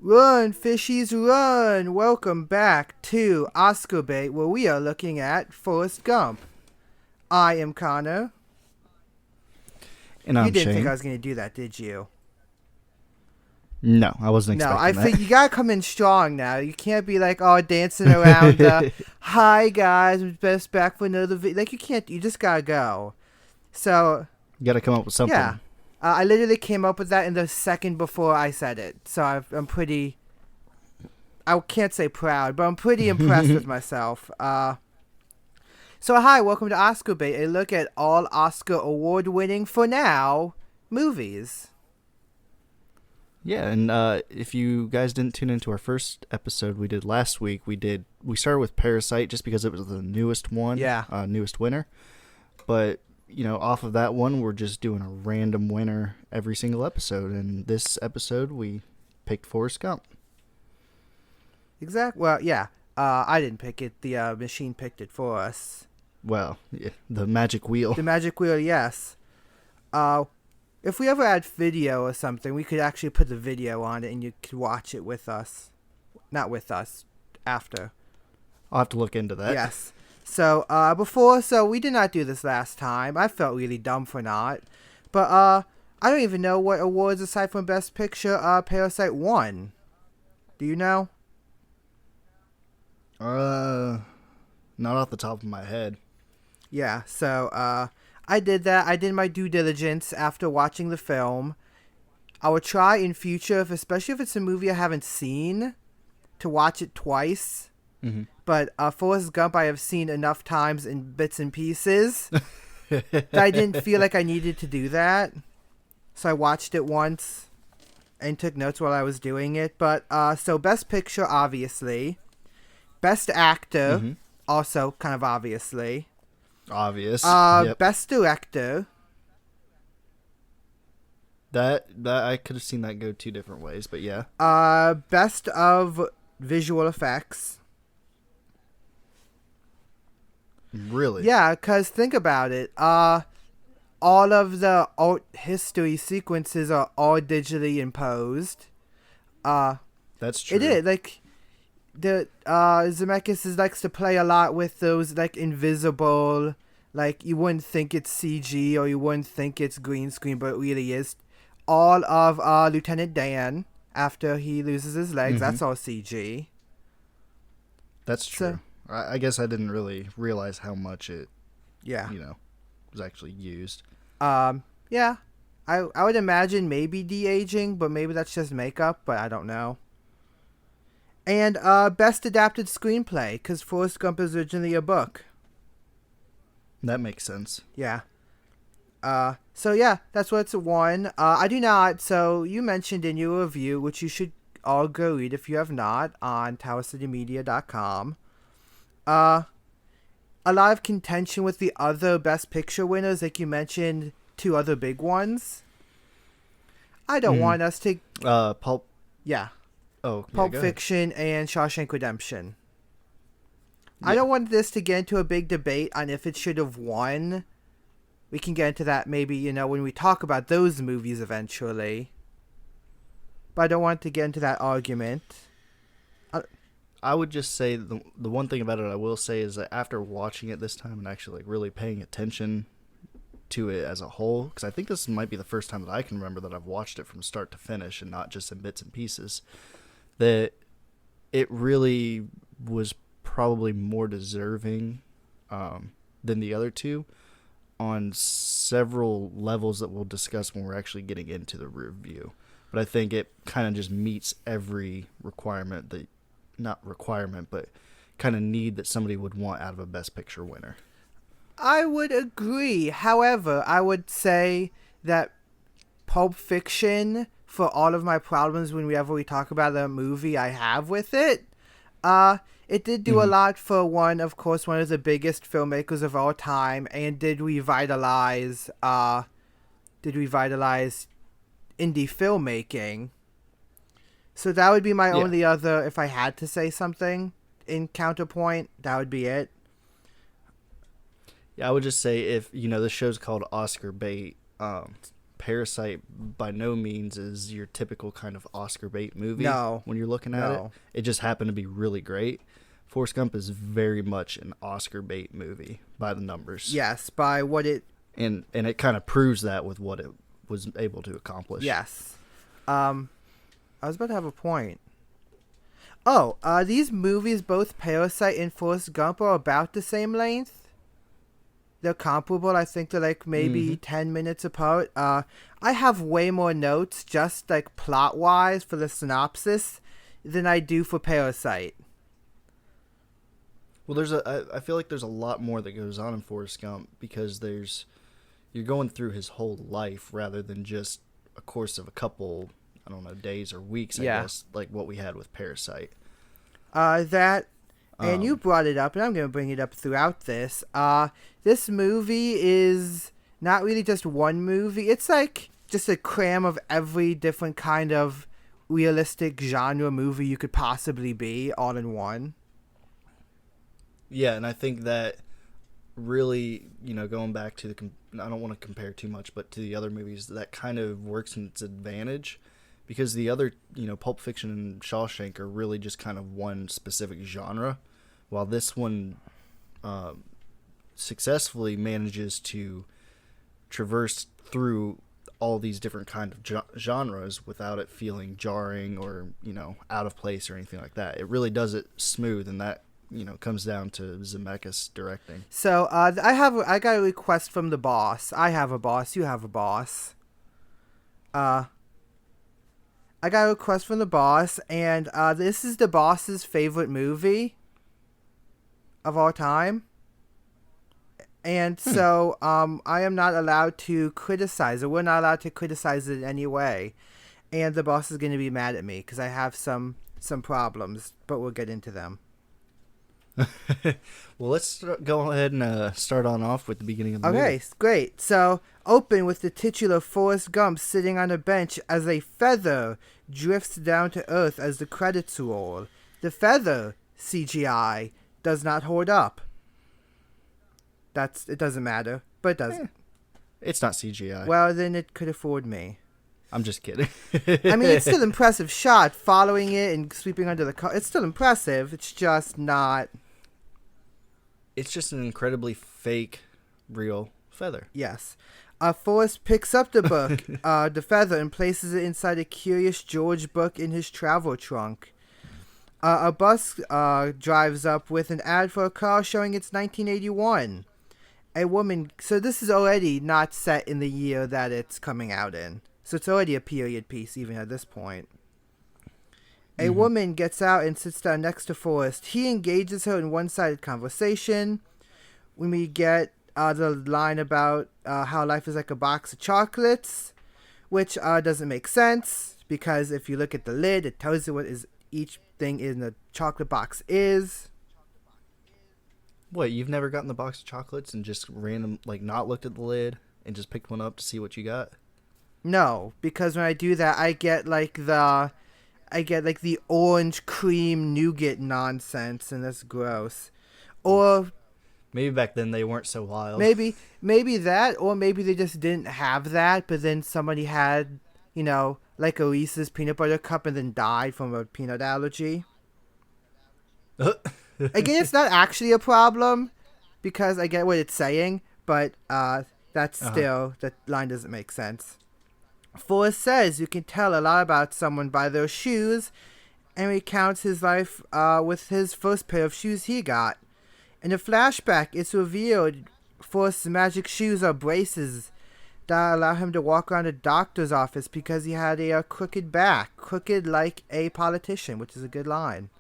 Run, fishies, run! Welcome back to Oscar Bait, where we are looking at Forrest Gump. I am Connor. And You I'm didn't think I Shane. was going to do that, did you? No, I wasn't No, I expecting think that. you gotta come in strong now. You can't be like, oh, dancing around hi guys, we're best back for another video. Like, you can't, you just gotta go. So, You got to come up with yeah. something. I literally came up with that in the second before I said it. So I'm pretty, I can't say proud, but I'm pretty impressed with myself. So hi, welcome to Oscar Bait, a look at all Oscar award-winning, for now, movies. Yeah, and if you guys didn't tune into our first episode we did last week, we started with Parasite just because it was the newest one, Yeah. newest winner. But off of that one, we're just doing a random winner every single episode. And this episode, we picked Forrest Gump. Exactly. Well, yeah. I didn't pick it. The machine picked it for us. Well, yeah, the magic wheel. The magic wheel, yes. If we ever had video or something, we could actually put the video on it and you could watch it with us. Not with us. After. I'll have to look into that. Yes. So, we did not do this last time. I felt really dumb for not. But, I don't even know what awards aside from Best Picture, Parasite won. Do you know? Not off the top of my head. Yeah, so, I did that. I did my due diligence after watching the film. I will try in future, especially if it's a movie I haven't seen, to watch it twice. Mm-hmm. But Forrest Gump I have seen enough times in bits and pieces that I didn't feel like I needed to do that. So I watched it once and took notes while I was doing it. But so Best Picture, obviously. Best Actor, Mm-hmm. also kind of obviously. Obvious. Yep. Best Director. That I could have seen that go two different ways, but yeah. Best of Visual Effects. Really? Yeah, because think about it. All of the art history sequences are all digitally imposed. That's true. It is like the Zemeckis likes to play a lot with those like invisible, like you wouldn't think it's CG or you wouldn't think it's green screen, but it really is. All of Lieutenant Dan after he loses his legs, Mm-hmm. that's all CG. That's true. So, I guess I didn't really realize how much it, yeah. was actually used. Yeah. I would imagine maybe de-aging, but maybe that's just makeup, but I don't know. And best adapted screenplay, because Forrest Gump is originally a book. That makes sense. Yeah. So yeah, that's what it's won. I do not, so you mentioned in your review, which you should all go read if you have not, on towercitymedia.com. A lot of contention with the other Best Picture winners, like you mentioned, two other big ones. I don't want us to... Pulp. Yeah. Oh, yeah, Pulp go ahead. Fiction and Shawshank Redemption. I Yeah. don't want this to get into a big debate on if it should have won. We can get into that maybe, when we talk about those movies eventually. But I don't want to get into that argument. I would just say the one thing about it I will say is that after watching it this time and actually like really paying attention to it as a whole, because I think this might be the first time that I can remember that I've watched it from start to finish and not just in bits and pieces, that it really was probably more deserving than the other two on several levels that we'll discuss when we're actually getting into the review. But I think it kind of just meets every requirement that, not requirement, but kind of need that somebody would want out of a Best Picture winner. I would agree. However, I would say that Pulp Fiction, for all of my problems whenever we talk about the movie I have with it, it did do a lot for one of the biggest filmmakers of all time, and did revitalize indie filmmaking. So that would be my only other, if I had to say something in counterpoint, that would be it. Yeah, I would just say if, this show's called Oscar Bait, Parasite by no means is your typical kind of Oscar bait movie. No. When you're looking at No. it just happened to be really great. Forrest Gump is very much an Oscar bait movie by the numbers. Yes, by what it... And it kind of proves that with what it was able to accomplish. Yes. I was about to have a point. Oh, these movies, both Parasite and Forrest Gump, are about the same length. They're comparable. I think they're like maybe 10 minutes apart. I have way more notes, just like plot-wise for the synopsis, than I do for Parasite. Well, I feel like there's a lot more that goes on in Forrest Gump because you're going through his whole life rather than just a course of a couple, I don't know, days or weeks, I guess, like what we had with Parasite. And you brought it up, and I'm going to bring it up throughout this. This movie is not really just one movie. It's like just a cram of every different kind of realistic genre movie you could possibly be all in one. Yeah, and I think that really, going back to I don't want to compare too much, but to the other movies, that kind of works in its advantage because the other, Pulp Fiction and Shawshank are really just kind of one specific genre, while this one successfully manages to traverse through all these different kind of genres without it feeling jarring or, out of place or anything like that. It really does it smooth, and that comes down to Zemeckis directing. So I got a request from the boss. I have a boss. You have a boss. I got a request from the boss, and this is the boss's favorite movie of all time. And so I am not allowed to criticize it. We're not allowed to criticize it in any way. And the boss is going to be mad at me because I have some problems, but we'll get into them. Well, let's go ahead and start on off with the beginning of the movie. Okay, great. So, open with the titular Forrest Gump sitting on a bench as a feather drifts down to earth as the credits roll. The feather, CGI, does not hold up. It doesn't matter, but it does. It's not CGI. Well, then it could afford me. I'm just kidding. I mean, it's still an impressive shot, following it and sweeping under the car. It's still impressive. It's just not... It's just an incredibly fake, real feather. Yes. Forrest picks up the book, the feather, and places it inside a Curious George book in his travel trunk. A bus drives up with an ad for a car showing it's 1981. A woman... So this is already not set in the year that it's coming out in. So it's already a period piece even at this point. A woman gets out and sits down next to Forrest. He engages her in one-sided conversation. When we get the line about how life is like a box of chocolates, which doesn't make sense because if you look at the lid, it tells you what each thing in the chocolate box is. What, you've never gotten the box of chocolates and just not looked at the lid and just picked one up to see what you got? No, because when I do that, I get the orange cream nougat nonsense, and that's gross. Or maybe back then they weren't so wild. Maybe that, or maybe they just didn't have that, but then somebody had, like a Reese's peanut butter cup and then died from a peanut allergy. Again, it's not actually a problem because I get what it's saying, but that's still, that line doesn't make sense. Forrest says you can tell a lot about someone by their shoes, and recounts his life with his first pair of shoes he got. In a flashback, it's revealed Forrest's magic shoes are braces that allow him to walk around a doctor's office because he had a crooked back, crooked like a politician, which is a good line.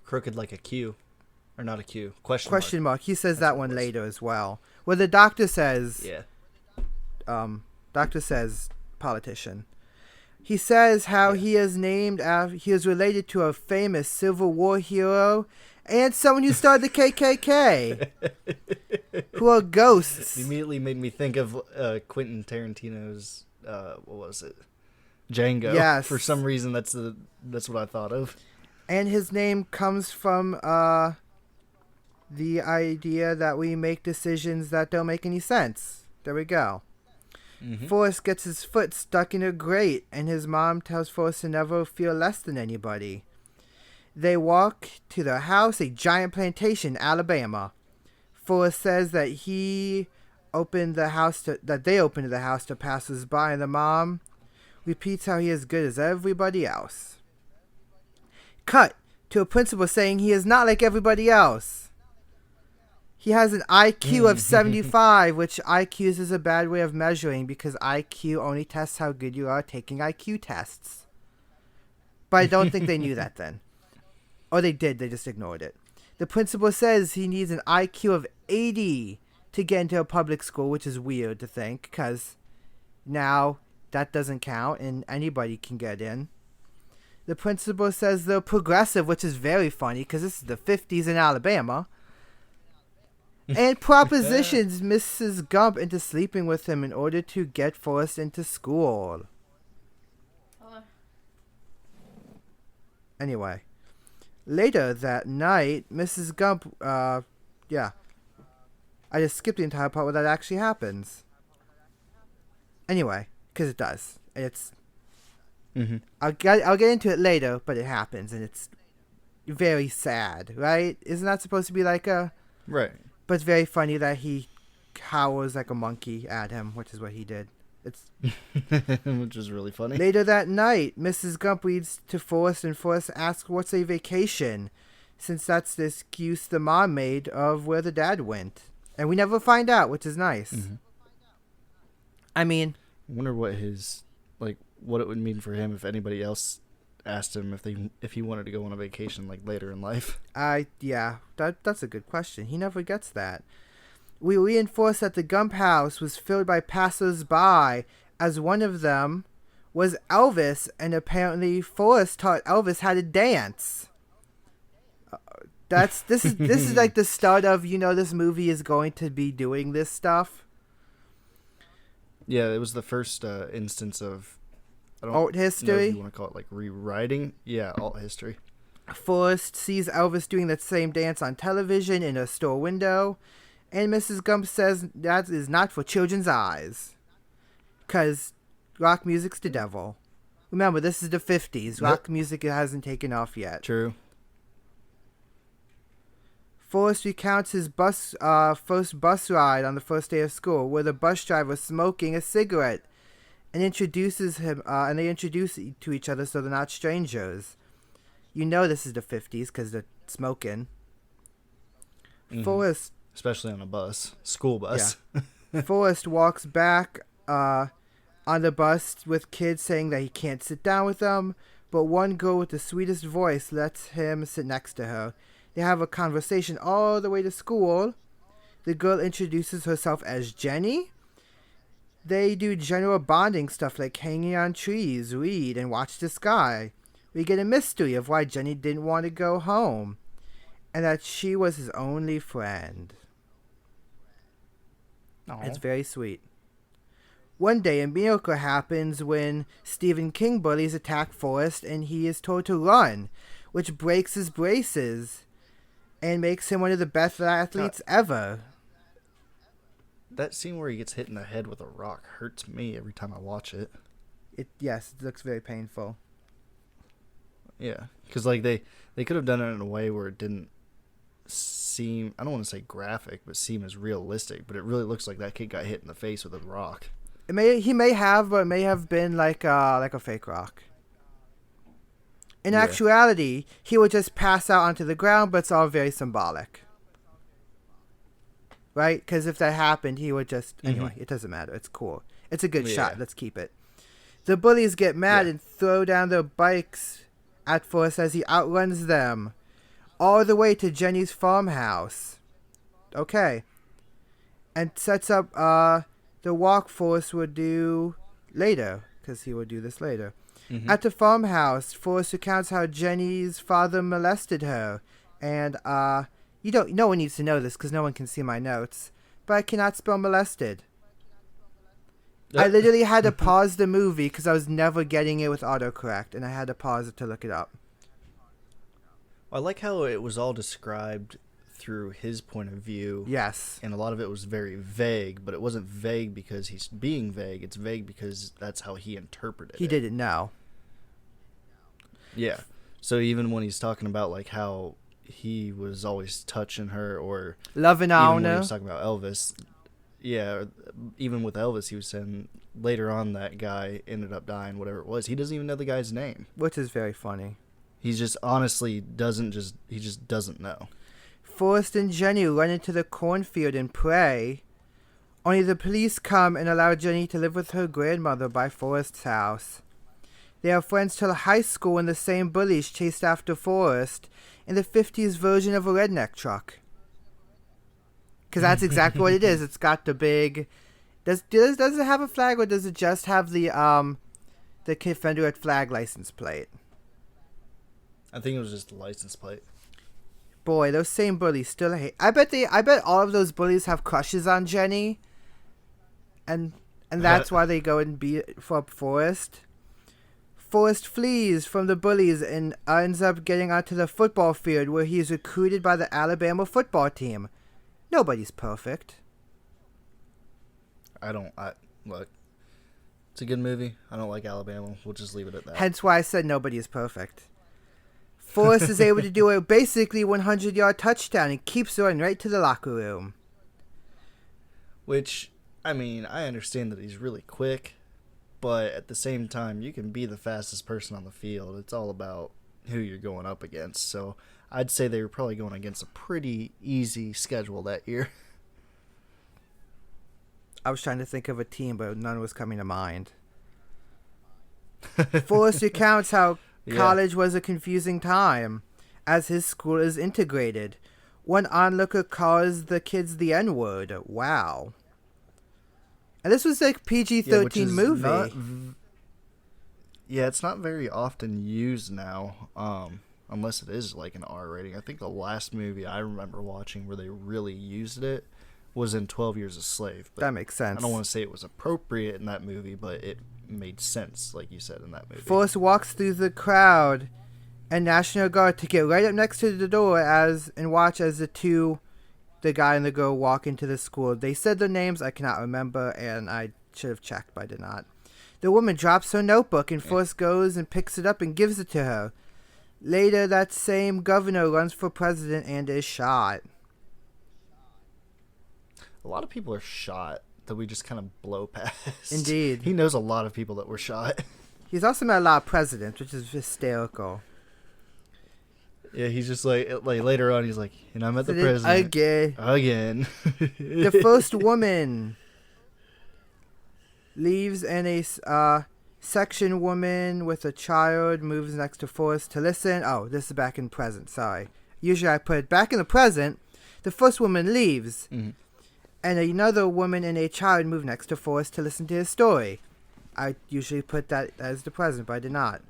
Crooked like a Q. Or not a Q. Question mark. He says that one later as well. Where the doctor says... Yeah. Doctor says politician. He says how he is related to a famous Civil War hero and someone who started the KKK, who are ghosts. It immediately made me think of Quentin Tarantino's what was it, Django. Yes. For some reason, that's what I thought of. And his name comes from the idea that we make decisions that don't make any sense. There we go. Mm-hmm. Forrest gets his foot stuck in a grate, and his mom tells Forrest to never feel less than anybody. They walk to their house, a giant plantation, Alabama. Forrest says that they opened the house to passers-by, and the mom repeats how he is good as everybody else. Cut to a principal saying he is not like everybody else. He has an IQ of 75, which IQs is a bad way of measuring because IQ only tests how good you are at taking IQ tests. But I don't think they knew that then. Or they did, they just ignored it. The principal says he needs an IQ of 80 to get into a public school, which is weird to think because now that doesn't count and anybody can get in. The principal says they're progressive, which is very funny because this is the 50s in Alabama. And propositions Mrs. Gump into sleeping with him in order to get Forrest into school. Anyway, later that night, Mrs. Gump, I just skipped the entire part where that actually happens. Anyway, because it does. It's. Mm-hmm. I'll get into it later, but it happens, and it's very sad, right? Isn't that supposed to be like a... Right. But it's very funny that he howls like a monkey at him, which is what he did. It's which is really funny. Later that night, Mrs. Gump reads to Forrest, and Forrest asks what's a vacation, since that's the excuse the mom made of where the dad went. And we never find out, which is nice. Mm-hmm. I mean... I wonder what what it would mean for him if anybody else asked him if he wanted to go on a vacation like later in life. That's a good question. He never gets that. We reinforce that the Gump house was filled by passers-by, as one of them was Elvis, and apparently Forrest taught Elvis how to dance. This is like the start of, this movie is going to be doing this stuff. Yeah, it was the first instance of alt history. Know if you want to call it like rewriting? Yeah, alt history. Forrest sees Elvis doing that same dance on television in a store window, and Mrs. Gump says that is not for children's eyes. 'Cause rock music's the devil. Remember, this is the 50s. Rock music hasn't taken off yet. True. Forrest recounts his first bus ride on the first day of school, where the bus driver was smoking a cigarette, and introduces him, and they introduce to each other so they're not strangers. You know this is the 50s because they're smoking. Mm-hmm. Forrest, especially on a bus, school bus. Yeah. Forrest walks back on the bus with kids saying that he can't sit down with them, but one girl with the sweetest voice lets him sit next to her. They have a conversation all the way to school. The girl introduces herself as Jenny. They do general bonding stuff like hanging on trees, read, and watch the sky. We get a mystery of why Jenny didn't want to go home, and that she was his only friend. Aww. It's very sweet. One day, a miracle happens when Stephen King bullies attack Forrest, and he is told to run, which breaks his braces and makes him one of the best athletes ever. That scene where he gets hit in the head with a rock hurts me every time I watch it. Yes, it looks very painful. Yeah, because they could have done it in a way where it didn't seem, I don't want to say graphic, but seem as realistic. But it really looks like that kid got hit in the face with a rock. He may have, but it may have been like a fake rock. In actuality, he would just pass out onto the ground, but it's all very symbolic. Right? Because if that happened, he would just... Anyway, it doesn't matter. It's cool. It's a good shot. Let's keep it. The bullies get mad and throw down their bikes at Forrest as he outruns them all the way to Jenny's farmhouse. Okay. And sets up the walk Forrest would do later, because he would do this later. Mm-hmm. At the farmhouse, Forrest recounts how Jenny's father molested her, and no one needs to know this because no one can see my notes, but I cannot spell molested. I literally had to pause the movie because I was never getting it with autocorrect, and I had to pause it to look it up. I like how it was all described through his point of view. Yes. And a lot of it was very vague, but it wasn't vague because he's being vague. It's vague because that's how he interpreted it. He didn't know. Yeah. So even when he's talking about like how he was always touching her, or Loving even on when he her. was talking about Elvis, yeah, even with Elvis, he was saying later on that guy ended up dying, whatever it was. He doesn't even know the guy's name. Which is very funny. He just honestly he just doesn't know. Forrest and Jenny run into the cornfield and pray. Only the police come and allow Jenny to live with her grandmother by Forrest's house. They are friends till high school when the same bullies chased after Forrest in the 50s version of a redneck truck. Because that's exactly what it is. It's got the big... Does it have a flag, or does it just have the Confederate flag license plate? I think it was just a license plate. Boy, those same bullies still hate... I bet all of those bullies have crushes on Jenny. And that's why they go and beat up Forrest. Forrest flees from the bullies and ends up getting onto the football field where he is recruited by the Alabama football team. Nobody's perfect. Look, it's a good movie. I don't like Alabama. We'll just leave it at that. Hence why I said nobody is perfect. Forrest is able to do a basically 100-yard touchdown and keeps running right to the locker room. Which, I mean, I understand that he's really quick, but at the same time, you can be the fastest person on the field. It's all about who you're going up against. So I'd say they were probably going against a pretty easy schedule that year. I was trying to think of a team, but none was coming to mind. Forrest recounts how college was a confusing time, as his school is integrated. One onlooker calls the kids the N-word. Wow. And this was like PG-13 movie. It's not very often used now, unless it is like an R rating. I think the last movie I remember watching where they really used it was in 12 Years a Slave. But that makes sense. I don't want to say it was appropriate in that movie, but it made sense, like you said, in that movie. Forrest walks through the crowd and National Guard to get right up next to the door and watch as the guy and the girl walk into the school. They said their names, I cannot remember, and I should have checked, but I did not. The woman drops her notebook and Forrest goes and picks it up and gives it to her. Later, that same governor runs for president and is shot. A lot of people are shot that we just kind of blow past. Indeed. He knows a lot of people that were shot. He's also met a lot of presidents, which is hysterical. Yeah, he's just like later on, he's like, and I'm at the president. Again. The first woman leaves, and a section woman with a child moves next to Forrest to listen. Oh, this is back in present, sorry. Usually I put it back in the present. The first woman leaves. Mm-hmm. And another woman and a child move next to Forrest to listen to his story. I usually put that as the present, but I did not.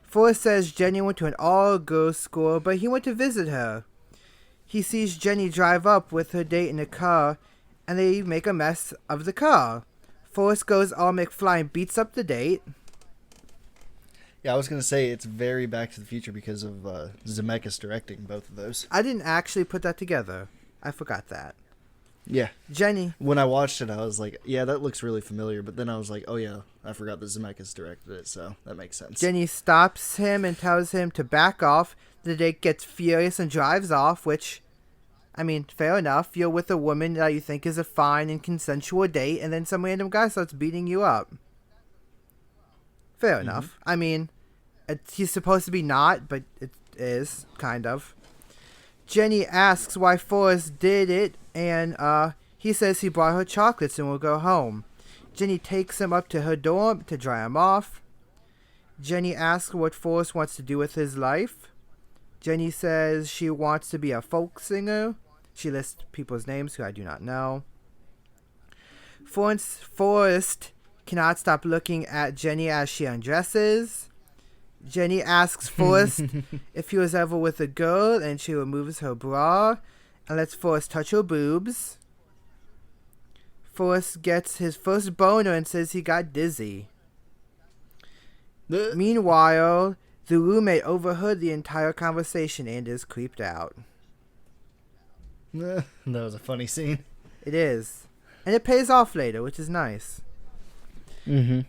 Forrest says Jenny went to an all-girls school, but he went to visit her. He sees Jenny drive up with her date in a car, and they make a mess of the car. Forrest goes all McFly and beats up the date. Yeah, I was going to say it's very Back to the Future because of Zemeckis directing both of those. I didn't actually put that together. I forgot that. Yeah. Jenny. When I watched it, I was like, yeah, that looks really familiar. But then I was like, oh, yeah, I forgot that Zemeckis directed it, so that makes sense. Jenny stops him and tells him to back off. The date gets furious and drives off, which, I mean, fair enough. You're with a woman that you think is a fine and consensual date, and then some random guy starts beating you up. Fair enough. I mean, he's supposed to be not, but it is, kind of. Jenny asks why Forrest did it, and he says he brought her chocolates and will go home. Jenny takes him up to her dorm to dry him off. Jenny asks what Forrest wants to do with his life. Jenny says she wants to be a folk singer. She lists people's names who I do not know. Forrest cannot stop looking at Jenny as she undresses. Jenny asks Forrest if he was ever with a girl, and she removes her bra and lets Forrest touch her boobs. Forrest gets his first boner and says he got dizzy. Meanwhile, the roommate overheard the entire conversation and is creeped out. That was a funny scene. It is. And it pays off later, which is nice. Mm-hmm.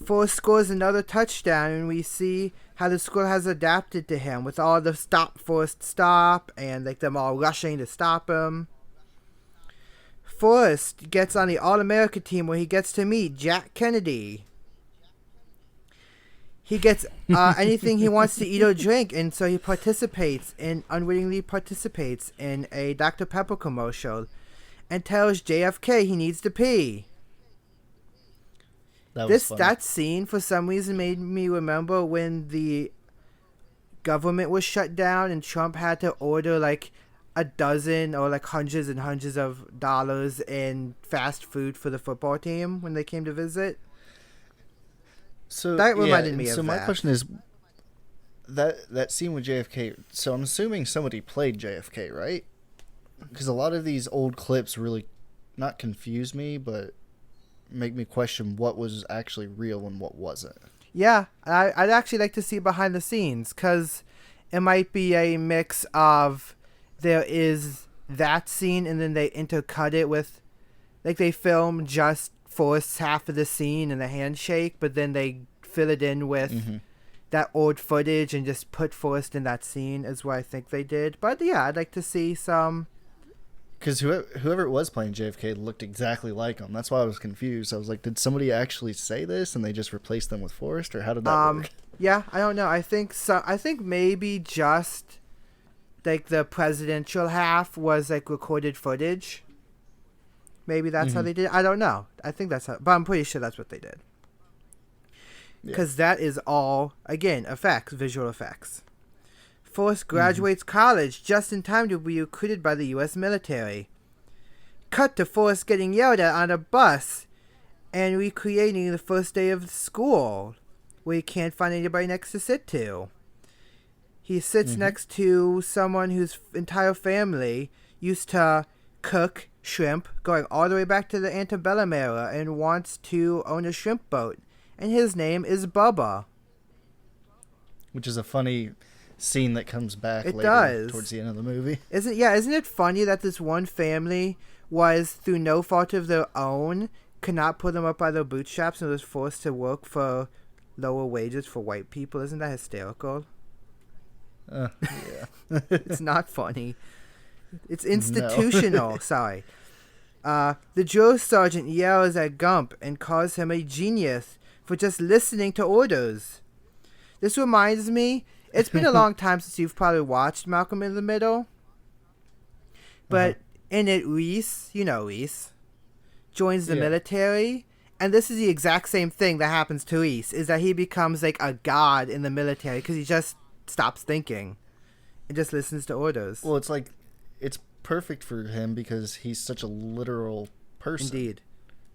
Forrest scores another touchdown, and we see how the school has adapted to him with all the stop Forrest stop and like them all rushing to stop him. Forrest gets on the All-America team where he gets to meet Jack Kennedy. He gets anything he wants to eat or drink, and so he unwittingly participates in a Dr. Pepper commercial and tells JFK he needs to pee. That scene for some reason made me remember when the government was shut down and Trump had to order like a dozen or like hundreds and hundreds of dollars in fast food for the football team when they came to visit. So that reminded me of that. So my question is that scene with JFK. So I'm assuming somebody played JFK, right? Because a lot of these old clips really not confuse me, but make me question what was actually real and what wasn't. Yeah, I'd actually like to see behind the scenes, because it might be a mix of there is that scene and then they intercut it with, like they film just Forrest's half of the scene and the handshake, but then they fill it in with that old footage and just put Forrest in that scene is what I think they did. But yeah, I'd like to see some... Because whoever it was playing JFK looked exactly like him. That's why I was confused. I was like, did somebody actually say this and they just replaced them with Forrest, or how did that work? Yeah, I don't know. I think maybe just like the presidential half was like recorded footage. Maybe that's how they did it. I don't know. I think that's how, but I'm pretty sure that's what they did. Because that is all, again, effects, visual effects. Forrest graduates college just in time to be recruited by the U.S. military. Cut to Forrest getting yelled at on a bus and recreating the first day of school, where he can't find anybody next to sit to. He sits next to someone whose entire family used to cook shrimp, going all the way back to the antebellum era, and wants to own a shrimp boat. And his name is Bubba. Which is a funny scene that comes back towards the end of the movie. Isn't it funny that this one family was, through no fault of their own, could not put them up by their bootstraps and was forced to work for lower wages for white people? Isn't that hysterical? Yeah. It's not funny. It's institutional. No. Sorry. The drill sergeant yells at Gump and calls him a genius for just listening to orders. This reminds me, it's been a long time since you've probably watched Malcolm in the Middle. But in it, Reese, joins the military. And this is the exact same thing that happens to Reese, is that he becomes like a god in the military because he just stops thinking and just listens to orders. Well, it's perfect for him because he's such a literal person. Indeed.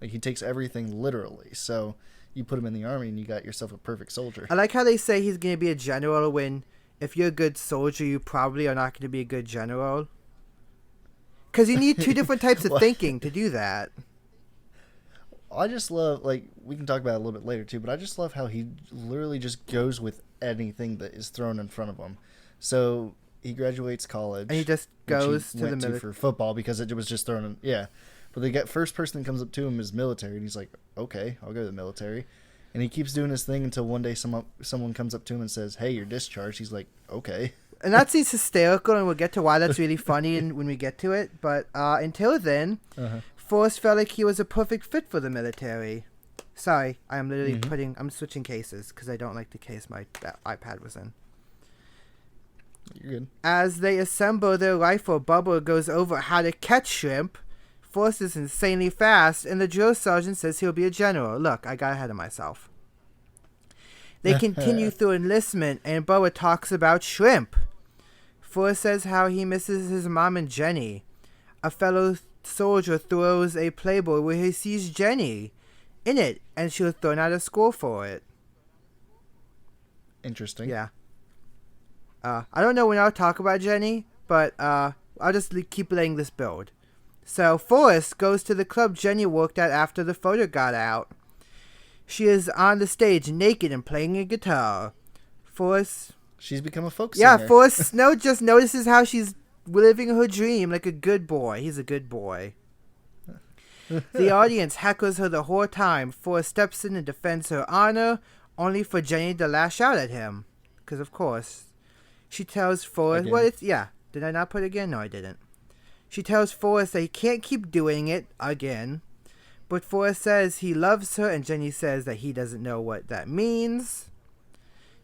Like, he takes everything literally. So you put him in the army and you got yourself a perfect soldier. I like how they say he's going to be a general when if you're a good soldier, you probably are not going to be a good general. Because you need two different types of thinking to do that. I just love, like, we can talk about it a little bit later too, but I just love how he literally just goes with anything that is thrown in front of him. So he graduates college. And he just goes to the military for football because it was just thrown in. Yeah. But the first person that comes up to him is military, and he's like, okay, I'll go to the military. And he keeps doing his thing until one day someone comes up to him and says, hey, you're discharged. He's like, okay. And that seems hysterical, and we'll get to why that's really funny when we get to it. But until then, Forrest felt like he was a perfect fit for the military. Sorry, I'm literally I'm switching cases because I don't like the case my iPad was in. You're good. As they assemble their rifle, Bubba goes over how to catch shrimp. Forrest is insanely fast, and the drill sergeant says he'll be a general. Look, I got ahead of myself. They continue through enlistment, and Bubba talks about shrimp. Forrest says how he misses his mom and Jenny. A fellow soldier throws a Playboy where he sees Jenny in it, and she was thrown out of school for it. Interesting. Yeah. I don't know when I'll talk about Jenny, but I'll just keep letting this build. So Forrest goes to the club Jenny worked at after the photo got out. She is on the stage naked and playing a guitar. Forrest... She's become a folk singer. Yeah, Forrest just notices how she's living her dream like a good boy. He's a good boy. The audience heckles her the whole time. Forrest steps in and defends her honor, only for Jenny to lash out at him. Because, of course, she tells Forrest... Again. Well, it's... Yeah. Did I not put it again? No, I didn't. She tells Forrest that he can't keep doing it again. But Forrest says he loves her, and Jenny says that he doesn't know what that means.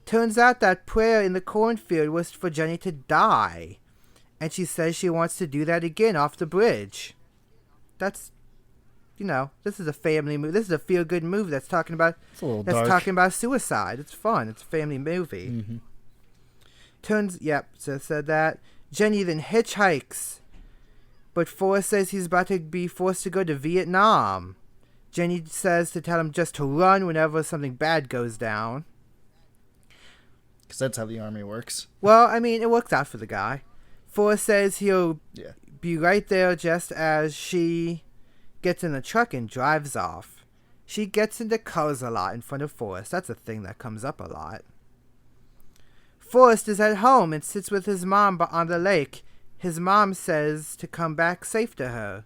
Turns out that prayer in the cornfield was for Jenny to die. And she says she wants to do that again off the bridge. That's... You know, this is a family movie. This is a feel-good movie that's talking about... It's a little that's dark. talking about suicide. It's fun. It's a family movie. Mm-hmm. So said that. Jenny then hitchhikes. But Forrest says he's about to be forced to go to Vietnam. Jenny says to tell him just to run whenever something bad goes down. Because that's how the army works. Well, I mean, it works out for the guy. Forrest says he'll Yeah. be right there just as she gets in the truck and drives off. She gets into cars a lot in front of Forrest. That's a thing that comes up a lot. Forrest is at home and sits with his mom on the lake. His mom says to come back safe to her.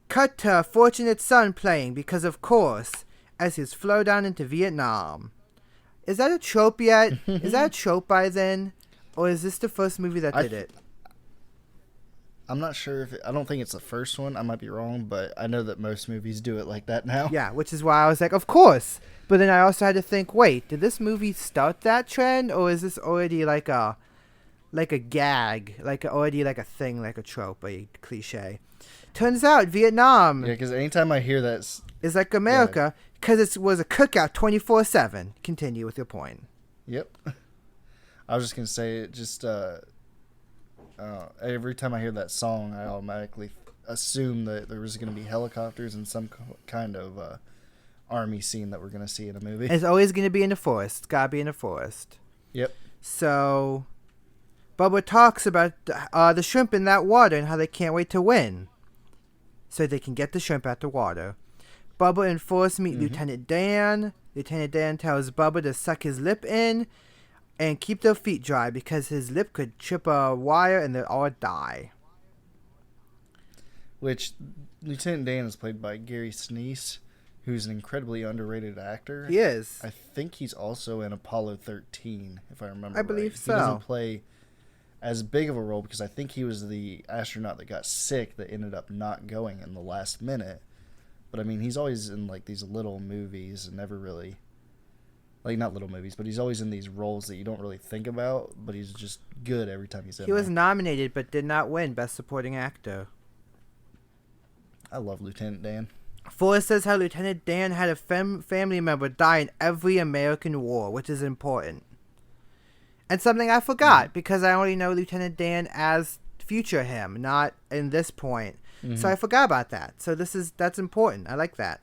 Cut to Fortunate Son playing because, of course, as he's flown down into Vietnam. Is that a trope yet? Is that a trope by then? Or is this the first movie that did it? I'm not sure if... I don't think it's the first one. I might be wrong, but I know that most movies do it like that now. Yeah, which is why I was like, of course. But then I also had to think, wait, did this movie start that trend? Or is this already like a gag? Already like a thing, like a trope, a cliche? Turns out Vietnam... Yeah, because anytime I hear that... is like America, because it was a cookout 24/7. Continue with your point. Yep. I was just going to say, it just... every time I hear that song, I automatically assume that there was going to be helicopters and some kind of army scene that we're going to see in a movie. It's always going to be in the forest. It's got to be in the forest. Yep. So, Bubba talks about the shrimp in that water and how they can't wait to win. So they can get the shrimp out the water. Bubba and Forrest meet Lieutenant Dan. Lieutenant Dan tells Bubba to suck his lip in and keep their feet dry because his lip could trip a wire and they'll all die. Which Lieutenant Dan is played by Gary Sinise, who's an incredibly underrated actor. He is. I think he's also in Apollo 13, if I remember right. I believe so. He doesn't play as big of a role because I think he was the astronaut that got sick that ended up not going in the last minute. But I mean, he's always in like these little movies and never really... Like, not little movies, but he's always in these roles that you don't really think about, but he's just good every time he's in He was there. nominated but did not win Best Supporting Actor. I love Lieutenant Dan. Forrest says how Lieutenant Dan had a family member die in every American war, which is important. And something I forgot, because I only know Lieutenant Dan as future him, not in this point. So I forgot about that. So that's important. I like that.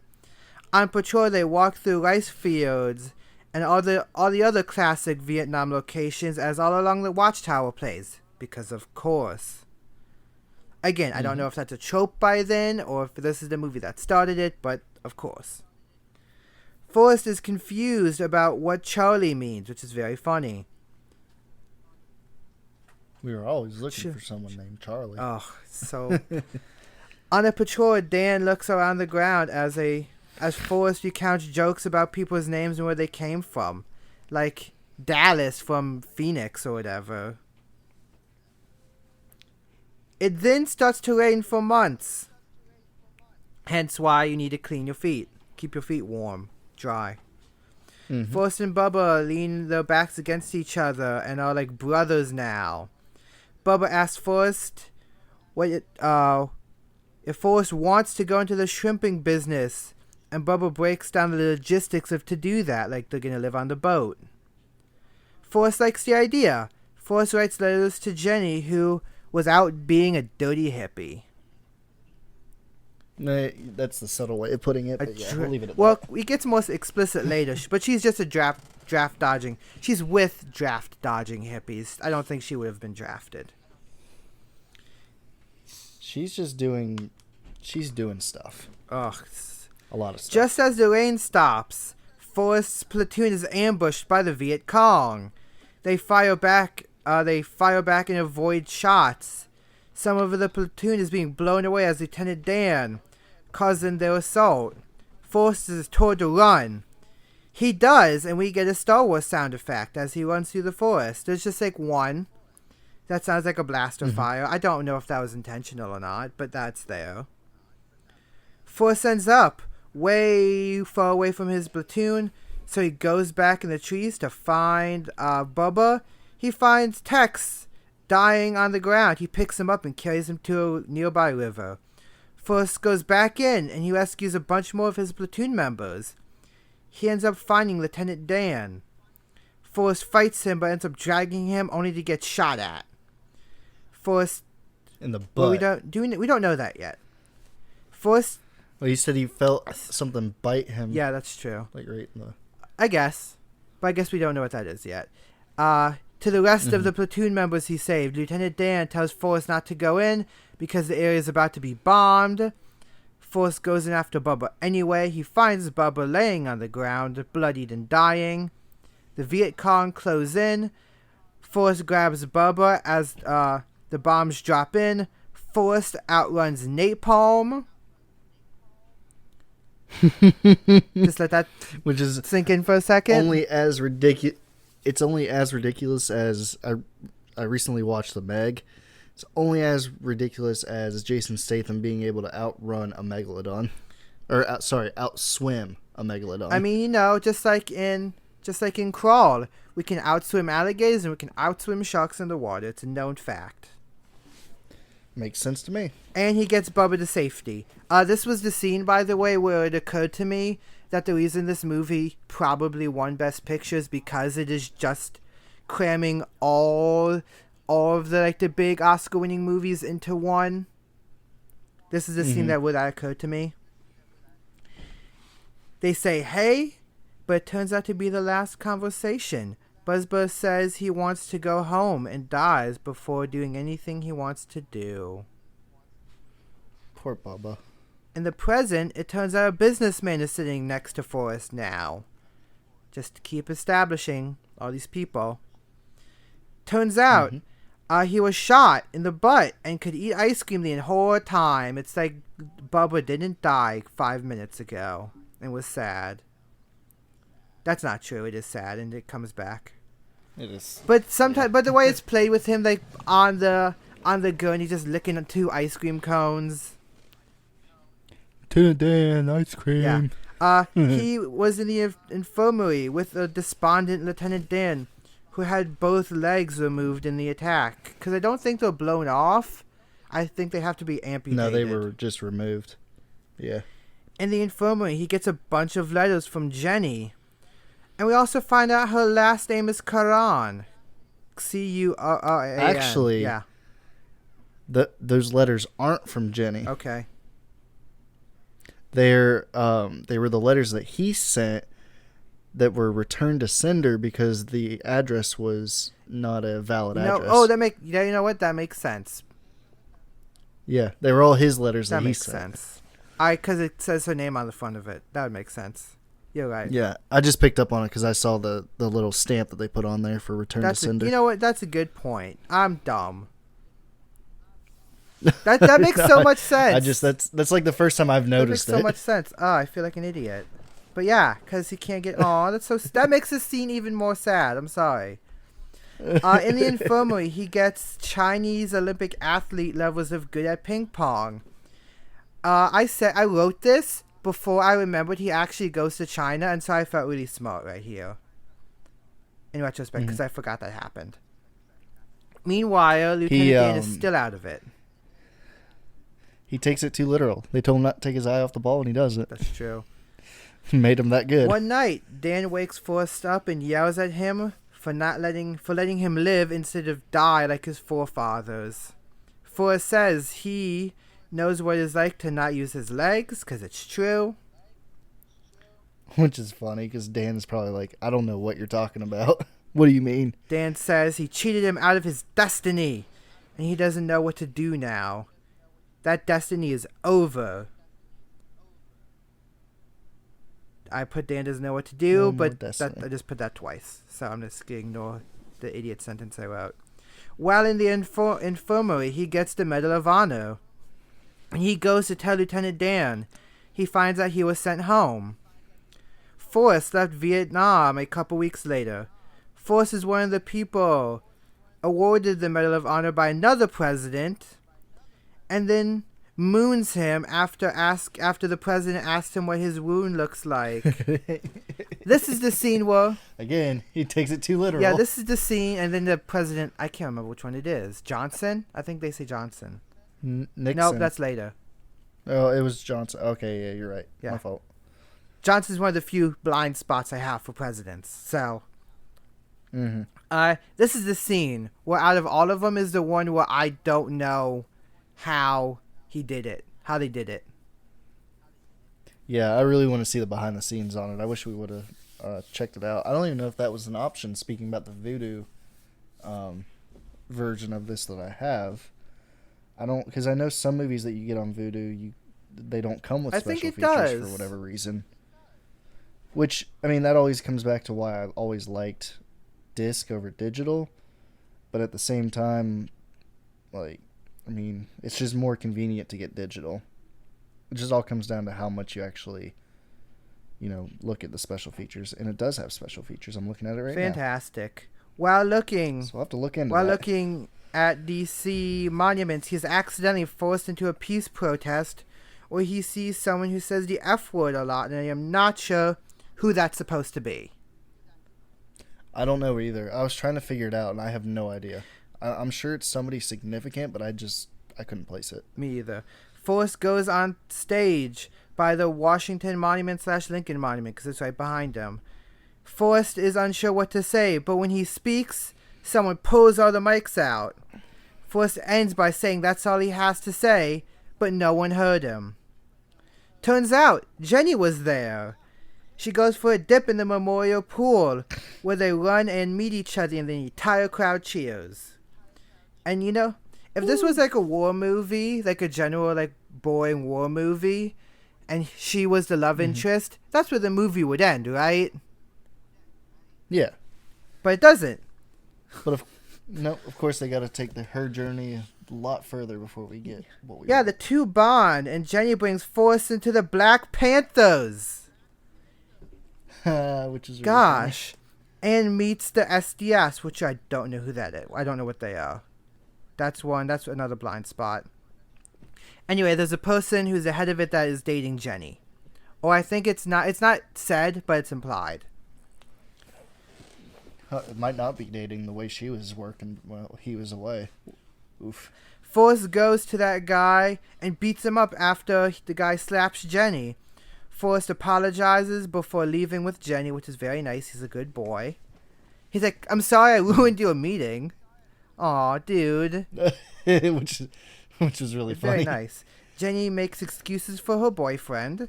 On patrol, they walk through rice fields and all the other classic Vietnam locations as All Along the Watchtower plays. Because of course. Again, I don't know if that's a trope by then or if this is the movie that started it, but of course. Forrest is confused about what Charlie means, which is very funny. We were always looking for someone named Charlie. Oh, so... On a patrol, Dan looks around the ground as Forrest recounts jokes about people's names and where they came from. Like Dallas from Phoenix or whatever. It then starts to rain for months. Hence why you need to clean your feet. Keep your feet warm, dry. Forrest and Bubba lean their backs against each other and are like brothers now. Bubba asks Forrest if Forrest wants to go into the shrimping business, and Bubba breaks down the logistics of to do that, like they're gonna live on the boat. Forrest likes the idea. Forrest writes letters to Jenny, who was out being a dirty hippie. No, that's the subtle way of putting it, but yeah, we'll leave it at well, that. it gets more explicit later, but she's just a draft dodging. She's with draft dodging hippies. I don't think she would have been drafted. She's doing stuff. Ugh. A lot of stuff. Just as the rain stops, Forrest's platoon is ambushed by the Viet Cong. They fire back they fire back and avoid shots. Some of the platoon is being blown away as Lieutenant Dan causing their assault. Forrest is told to run. He does, and we get a Star Wars sound effect as he runs through the forest. There's just like one. That sounds like a blaster fire. I don't know if that was intentional or not, but that's there. Forrest ends up way far away from his platoon, so he goes back in the trees to find Bubba. He finds Tex dying on the ground. He picks him up and carries him to a nearby river. Forrest goes back in, and he rescues a bunch more of his platoon members. He ends up finding Lieutenant Dan. Forrest fights him, but ends up dragging him only to get shot at. Forrest in the butt. Well, we don't know that yet. Forrest. Well, you said he felt something bite him. Yeah, that's true. Like right in the. I guess, but I guess we don't know what that is yet. To the rest of the platoon members he saved, Lieutenant Dan tells Forrest not to go in because the area is about to be bombed. Forrest goes in after Bubba anyway. He finds Bubba laying on the ground, bloodied and dying. The Viet Cong close in. Forrest grabs Bubba as the bombs drop in. Forrest outruns Napalm. Just let that which is sink in for a second. Only as ridiculous. It's only as ridiculous as I recently watched The Meg. It's only as ridiculous as Jason Statham being able to outrun a megalodon, or outswim a megalodon. I mean, just like in Crawl, we can outswim alligators and we can outswim sharks in the water. It's a known fact. Makes sense to me. And he gets Bubba to safety. This was the scene, by the way, where it occurred to me that the reason this movie probably won Best Picture is because it is just cramming all of the big Oscar-winning movies into one. This is the scene that occurred to me. They say, hey, but it turns out to be the last conversation. Buzzbuzz says he wants to go home and dies before doing anything he wants to do. Poor Bubba. In the present, it turns out a businessman is sitting next to Forrest now. Just to keep establishing all these people. Turns out, he was shot in the butt and could eat ice cream the whole time. It's like Bubba didn't die 5 minutes ago and was sad. That's not true. It is sad, and it comes back. It is. But sometimes, but the way it's played with him, like on the gun, he's just licking 2 ice cream cones. Lieutenant Dan, ice cream. Yeah. He was in the infirmary with a despondent Lieutenant Dan, who had both legs removed in the attack. Because I don't think they're blown off. I think they have to be amputated. No, they were just removed. Yeah. In the infirmary, he gets a bunch of letters from Jenny. And we also find out her last name is Karan. Curran. Actually, yeah. Those letters aren't from Jenny. Okay. They were the letters that he sent that were returned to sender because the address was not a valid address. Oh, you know what? That makes sense. Yeah, they were all his letters that he makes sent. sense. Because it says her name on the front of it. That would make sense. You're right. Yeah, I just picked up on it because I saw the little stamp that they put on there for return to sender. You know what? That's a good point. I'm dumb. That makes so much sense. That's like the first time I've noticed it. That makes so much sense. Oh, I feel like an idiot. But yeah, because he can't get. Oh, that makes the scene even more sad. I'm sorry. In the infirmary, he gets Chinese Olympic athlete levels of good at ping pong. I wrote this before I remembered he actually goes to China, and so I felt really smart right here. In retrospect, because I forgot that happened. Meanwhile, Lieutenant Dan is still out of it. He takes it too literal. They told him not to take his eye off the ball, and he does it. That's true. Made him that good. One night, Dan wakes Forrest up and yells at him for letting him live instead of die like his forefathers. Forrest says he knows what it's like to not use his legs, because it's true. Which is funny, because Dan is probably like, I don't know what you're talking about. What do you mean? Dan says he cheated him out of his destiny, and he doesn't know what to do now. That destiny is over. I put Dan doesn't know what to do, but I just put that twice. So I'm just going to ignore the idiot sentence I wrote. While in the infirmary, he gets the Medal of Honor. He goes to tell Lieutenant Dan. He finds out he was sent home. Forrest left Vietnam a couple weeks later. Forrest is one of the people awarded the Medal of Honor by another president, and then moons him after the president asked him what his wound looks like. This is the scene where... Again, he takes it too literal. Yeah, this is the scene, and then the president... I can't remember which one it is. Johnson? I think they say Johnson. Nixon. Nope, that's later. Oh, it was Johnson. Okay, yeah, you're right. Yeah. My fault. Johnson's one of the few blind spots I have for presidents. So... This is the scene where out of all of them is the one where I don't know how he did it. How they did it. Yeah, I really want to see the behind the scenes on it. I wish we would have checked it out. I don't even know if that was an option, speaking about the Vudu version of this that I have. I don't, because I know some movies that you get on Vudu, they don't come with special features does. for whatever reason. Which, I mean, that always comes back to why I've always liked disc over digital. But at the same time, like, I mean, it's just more convenient to get digital. It just all comes down to how much you actually, look at the special features. And it does have special features. I'm looking at it right now. Fantastic. While looking... So I'll have to look into While that. looking at DC monuments, he's accidentally forced into a peace protest where he sees someone who says the F word a lot, and I am not sure who that's supposed to be. I don't know either. I was trying to figure it out, and I have no idea. I'm sure it's somebody significant, but I couldn't place it. Me either. Forrest goes on stage by the Washington Monument / Lincoln Monument, because it's right behind him. Forrest is unsure what to say, but when he speaks, someone pulls all the mics out. Forrest ends by saying that's all he has to say, but no one heard him. Turns out, Jenny was there. She goes for a dip in the memorial pool, where they run and meet each other, and the entire crowd cheers. And if this was like a war movie, like a general, like, boring war movie, and she was the love interest, that's where the movie would end, right? Yeah. But it doesn't. But of course they got to take her journey a lot further before we get what we Yeah, want. the two bond, and Jenny brings Forrest into the Black Panthers. Which is really Gosh. And meets the SDS, which I don't know who that is. I don't know what they are. That's another blind spot. Anyway, there's a person who's the head of it that is dating Jenny. Or I think it's not said, but it's implied. It might not be dating the way she was working while he was away. Oof. Forrest goes to that guy and beats him up after the guy slaps Jenny. Forrest apologizes before leaving with Jenny, which is very nice. He's a good boy. He's like, I'm sorry I ruined your meeting. Aw, dude. which was really funny. Very nice. Jenny makes excuses for her boyfriend.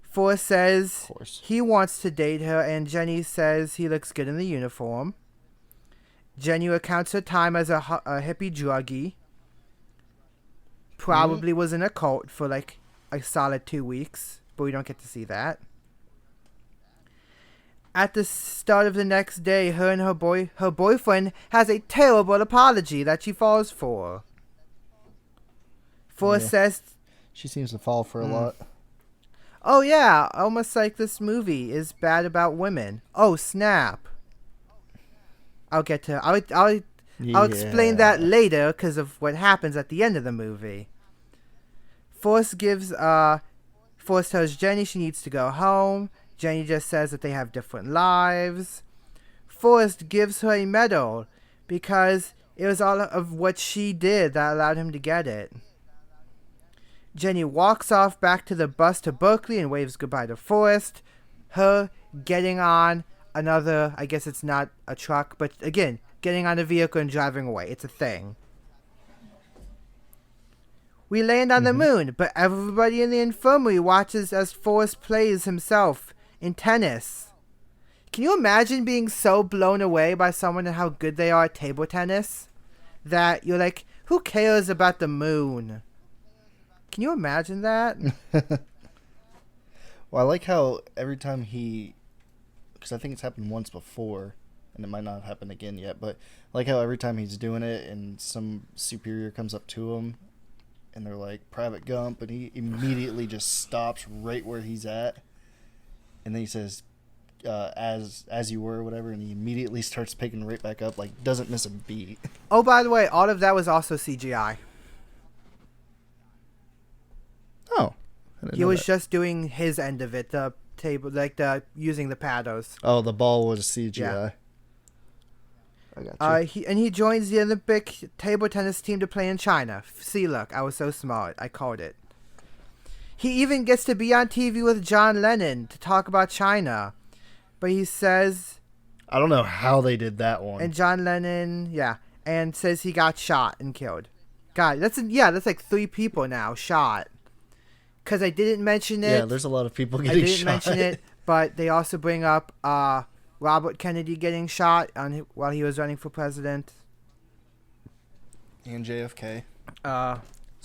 Forrest says he wants to date her, and Jenny says he looks good in the uniform. Jenny recounts her time as a hippie druggie. Probably was in a cult for like a solid 2 weeks, but we don't get to see that. At the start of the next day, her and her boyfriend has a terrible apology that she falls for. Forrest says... She seems to fall for a lot. Oh yeah, almost like this movie is bad about women. Oh snap! I'll explain that later because of what happens at the end of the movie. Forrest tells Jenny she needs to go home. Jenny just says that they have different lives. Forrest gives her a medal because it was all of what she did that allowed him to get it. Jenny walks off back to the bus to Berkeley and waves goodbye to Forrest. Her getting on another, I guess it's not a truck, but again, getting on a vehicle and driving away. It's a thing. We land on the moon, but everybody in the infirmary watches as Forrest plays himself in tennis. Can you imagine being so blown away by someone and how good they are at table tennis that you're like, who cares about the moon? Can you imagine that? Well, I like how every time because I think it's happened once before, and it might not happen again yet. But like how every time he's doing it, and some superior comes up to him, and they're like, "Private Gump," and he immediately just stops right where he's at, and then he says, as you were," or whatever, and he immediately starts picking right back up, like doesn't miss a beat. Oh, by the way, all of that was also CGI. Oh, He was just doing his end of it, the table, like the using the paddles. Oh, the ball was CGI. Yeah. I got you. He joins the Olympic table tennis team to play in China. See, look, I was so smart. I called it. He even gets to be on TV with John Lennon to talk about China. But he says... I don't know how they did that one. And John Lennon, yeah, and says he got shot and killed. God, that's like 3 people now shot. Because I didn't mention it. Yeah, there's a lot of people getting shot. I didn't mention it, but they also bring up Robert Kennedy getting shot while he was running for president. And JFK. So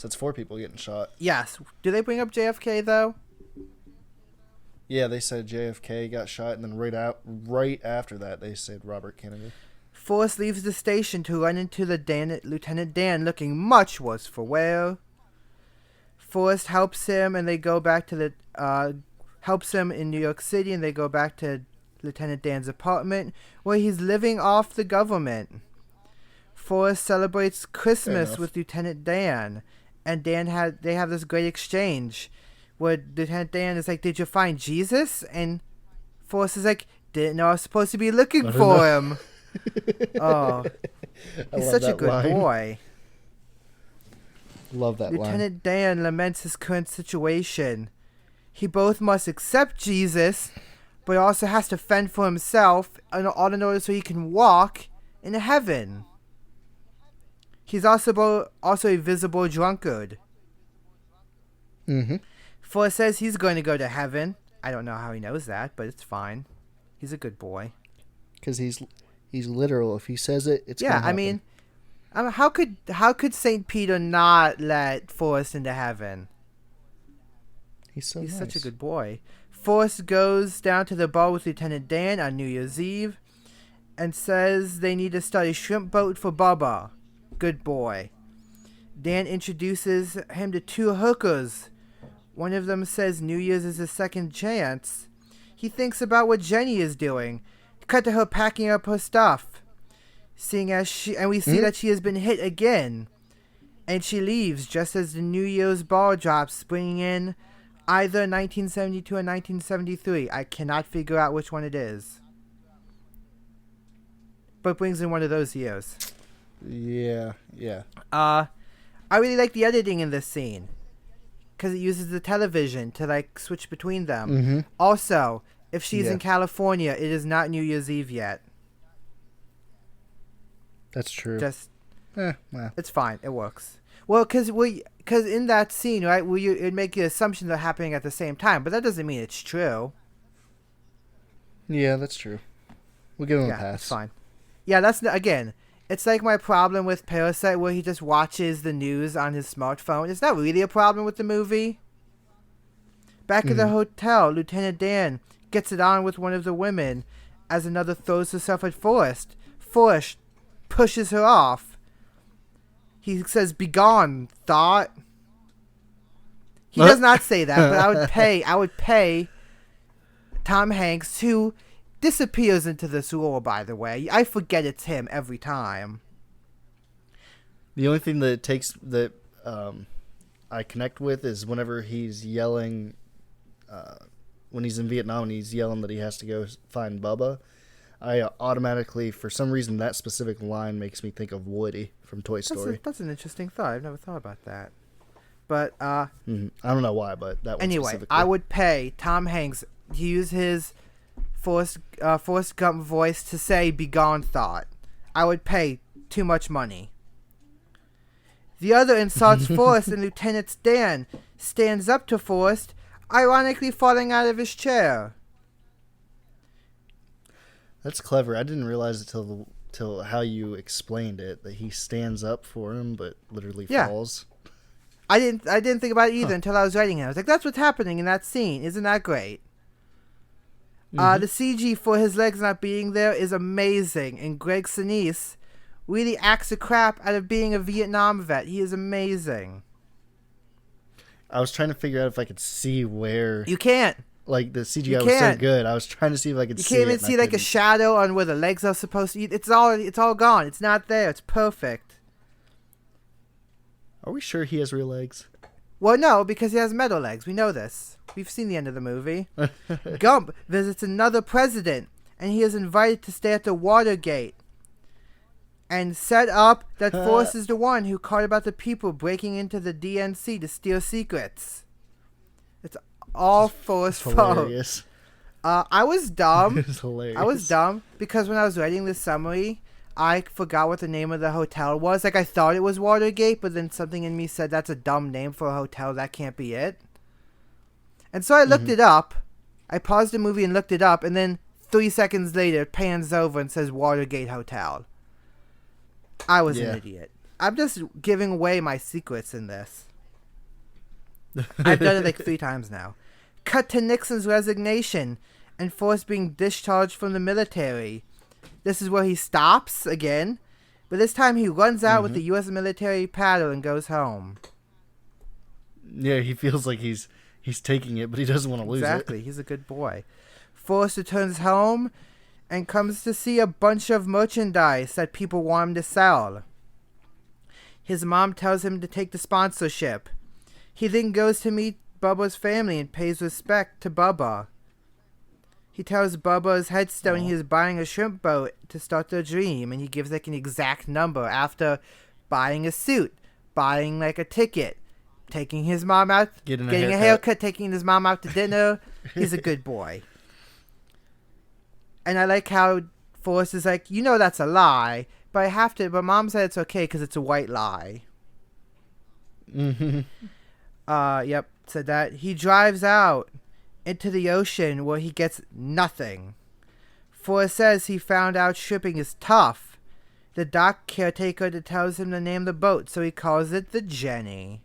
it's 4 people getting shot. Yes. Do they bring up JFK, though? Yeah, they said JFK got shot, and then right after that, they said Robert Kennedy. Forrest leaves the station to run into Lieutenant Dan, looking much worse for wear. Forrest helps him, and they go back to helps him in New York City, and they go back to Lieutenant Dan's apartment, where he's living off the government. Forrest celebrates Christmas with Lieutenant Dan, and they have this great exchange, where Lieutenant Dan is like, "Did you find Jesus?" And Forrest is like, "Didn't know I was supposed to be looking for him." Oh, he's such a good boy. Love that Lieutenant Dan laments his current situation. He both must accept Jesus, but also has to fend for himself, all in order so he can walk in heaven. He's also a visible drunkard. Mm-hmm. Forrest says he's going to go to heaven. I don't know how he knows that, but it's fine. He's a good boy. Because he's literal. If he says it, it's yeah. I mean, how could Saint Peter not let Forrest into heaven? He's nice. Such a good boy. Forrest goes down to the bar with Lieutenant Dan on New Year's Eve, and says they need to start a shrimp boat for Bubba. Good boy. Dan introduces him to 2 hookers. One of them says New Year's is a second chance. He thinks about what Jenny is doing. Cut to her packing up her stuff. We see that she has been hit again. And she leaves just as the New Year's ball drops, bringing in either 1972 or 1973. I cannot figure out which one it is. But brings in one of those years. Yeah. I really like the editing in this scene. Because it uses the television to switch between them. Mm-hmm. Also, if she's in California, it is not New Year's Eve yet. That's true. It's fine. It works. Well, because in that scene, right, it'd make the assumption they're happening at the same time, but that doesn't mean it's true. Yeah, that's true. We'll give him a pass. It's fine. Yeah, again, it's like my problem with Parasite, where he just watches the news on his smartphone. It's not really a problem with the movie. Back at the hotel, Lieutenant Dan gets it on with one of the women as another throws herself at Forrest. Forrest pushes her off. He says, "Begone, thought." He does not say that, but I would pay Tom Hanks, who disappears into this role, by the way. I forget it's him every time. The only thing that I connect with is whenever he's yelling, when he's in Vietnam and he's yelling that he has to go find Bubba. I automatically, for some reason, that specific line makes me think of Woody from Toy Story. That's an interesting thought. I've never thought about that. But I don't know why, but that one anyway, specifically. I would pay Tom Hanks to use his Forrest Gump voice to say "Begone, thought." I would pay too much money. The other insults Forrest, and Lieutenant Dan stands up to Forrest, ironically falling out of his chair. That's clever. I didn't realize it till how you explained it, that he stands up for him but literally falls. I didn't think about it either until I was writing it. I was like, that's what's happening in that scene. Isn't that great? The CG for his legs not being there is amazing, and Greg Sinise really acts the crap out of being a Vietnam vet. He is amazing. I was trying to figure out if I could see where. You can't. Like, the CGI was so good. I was trying to see if I could see it. You can't even see, like, a shadow on where the legs are supposed to be. It's all gone. It's not there. It's perfect. Are we sure he has real legs? Well, no, because he has metal legs. We know this. We've seen the end of the movie. Gump visits another president, and he is invited to stay at the Watergate and set up that Forrest is the one who caught about the people breaking into the DNC to steal secrets. It's all Forrest's fault. I was dumb. It was hilarious. I was dumb because when I was writing this summary, I forgot what the name of the hotel was. Like, I thought it was Watergate, but then something in me said that's a dumb name for a hotel. That can't be it. And so I looked it up. I paused the movie and looked it up, and then 3 seconds later, it pans over and says Watergate Hotel. I was an idiot. I'm just giving away my secrets in this. I've done it like 3 times now. Cut to Nixon's resignation and Forrest being discharged from the military. This is where he stops again, but this time he runs out with the U.S. military paddle and goes home. Yeah, he feels like he's taking it, but he doesn't want to lose it. Exactly, he's a good boy. Forrest returns home and comes to see a bunch of merchandise that people want him to sell. His mom tells him to take the sponsorship. He then goes to meet Bubba's family and pays respect to Bubba. He tells Bubba his headstone he is buying a shrimp boat to start their dream, and he gives like an exact number after buying a suit, buying like a ticket, taking his mom out, getting a haircut, taking his mom out to dinner. He's a good boy. And I like how Forrest is like, you know that's a lie, but I have to, but Mom said it's okay because it's a white lie. Yep, said that. He drives out into the ocean where he gets nothing. Forrest says he found out shipping is tough. The dock caretaker tells him to name the boat, so he calls it the Jenny.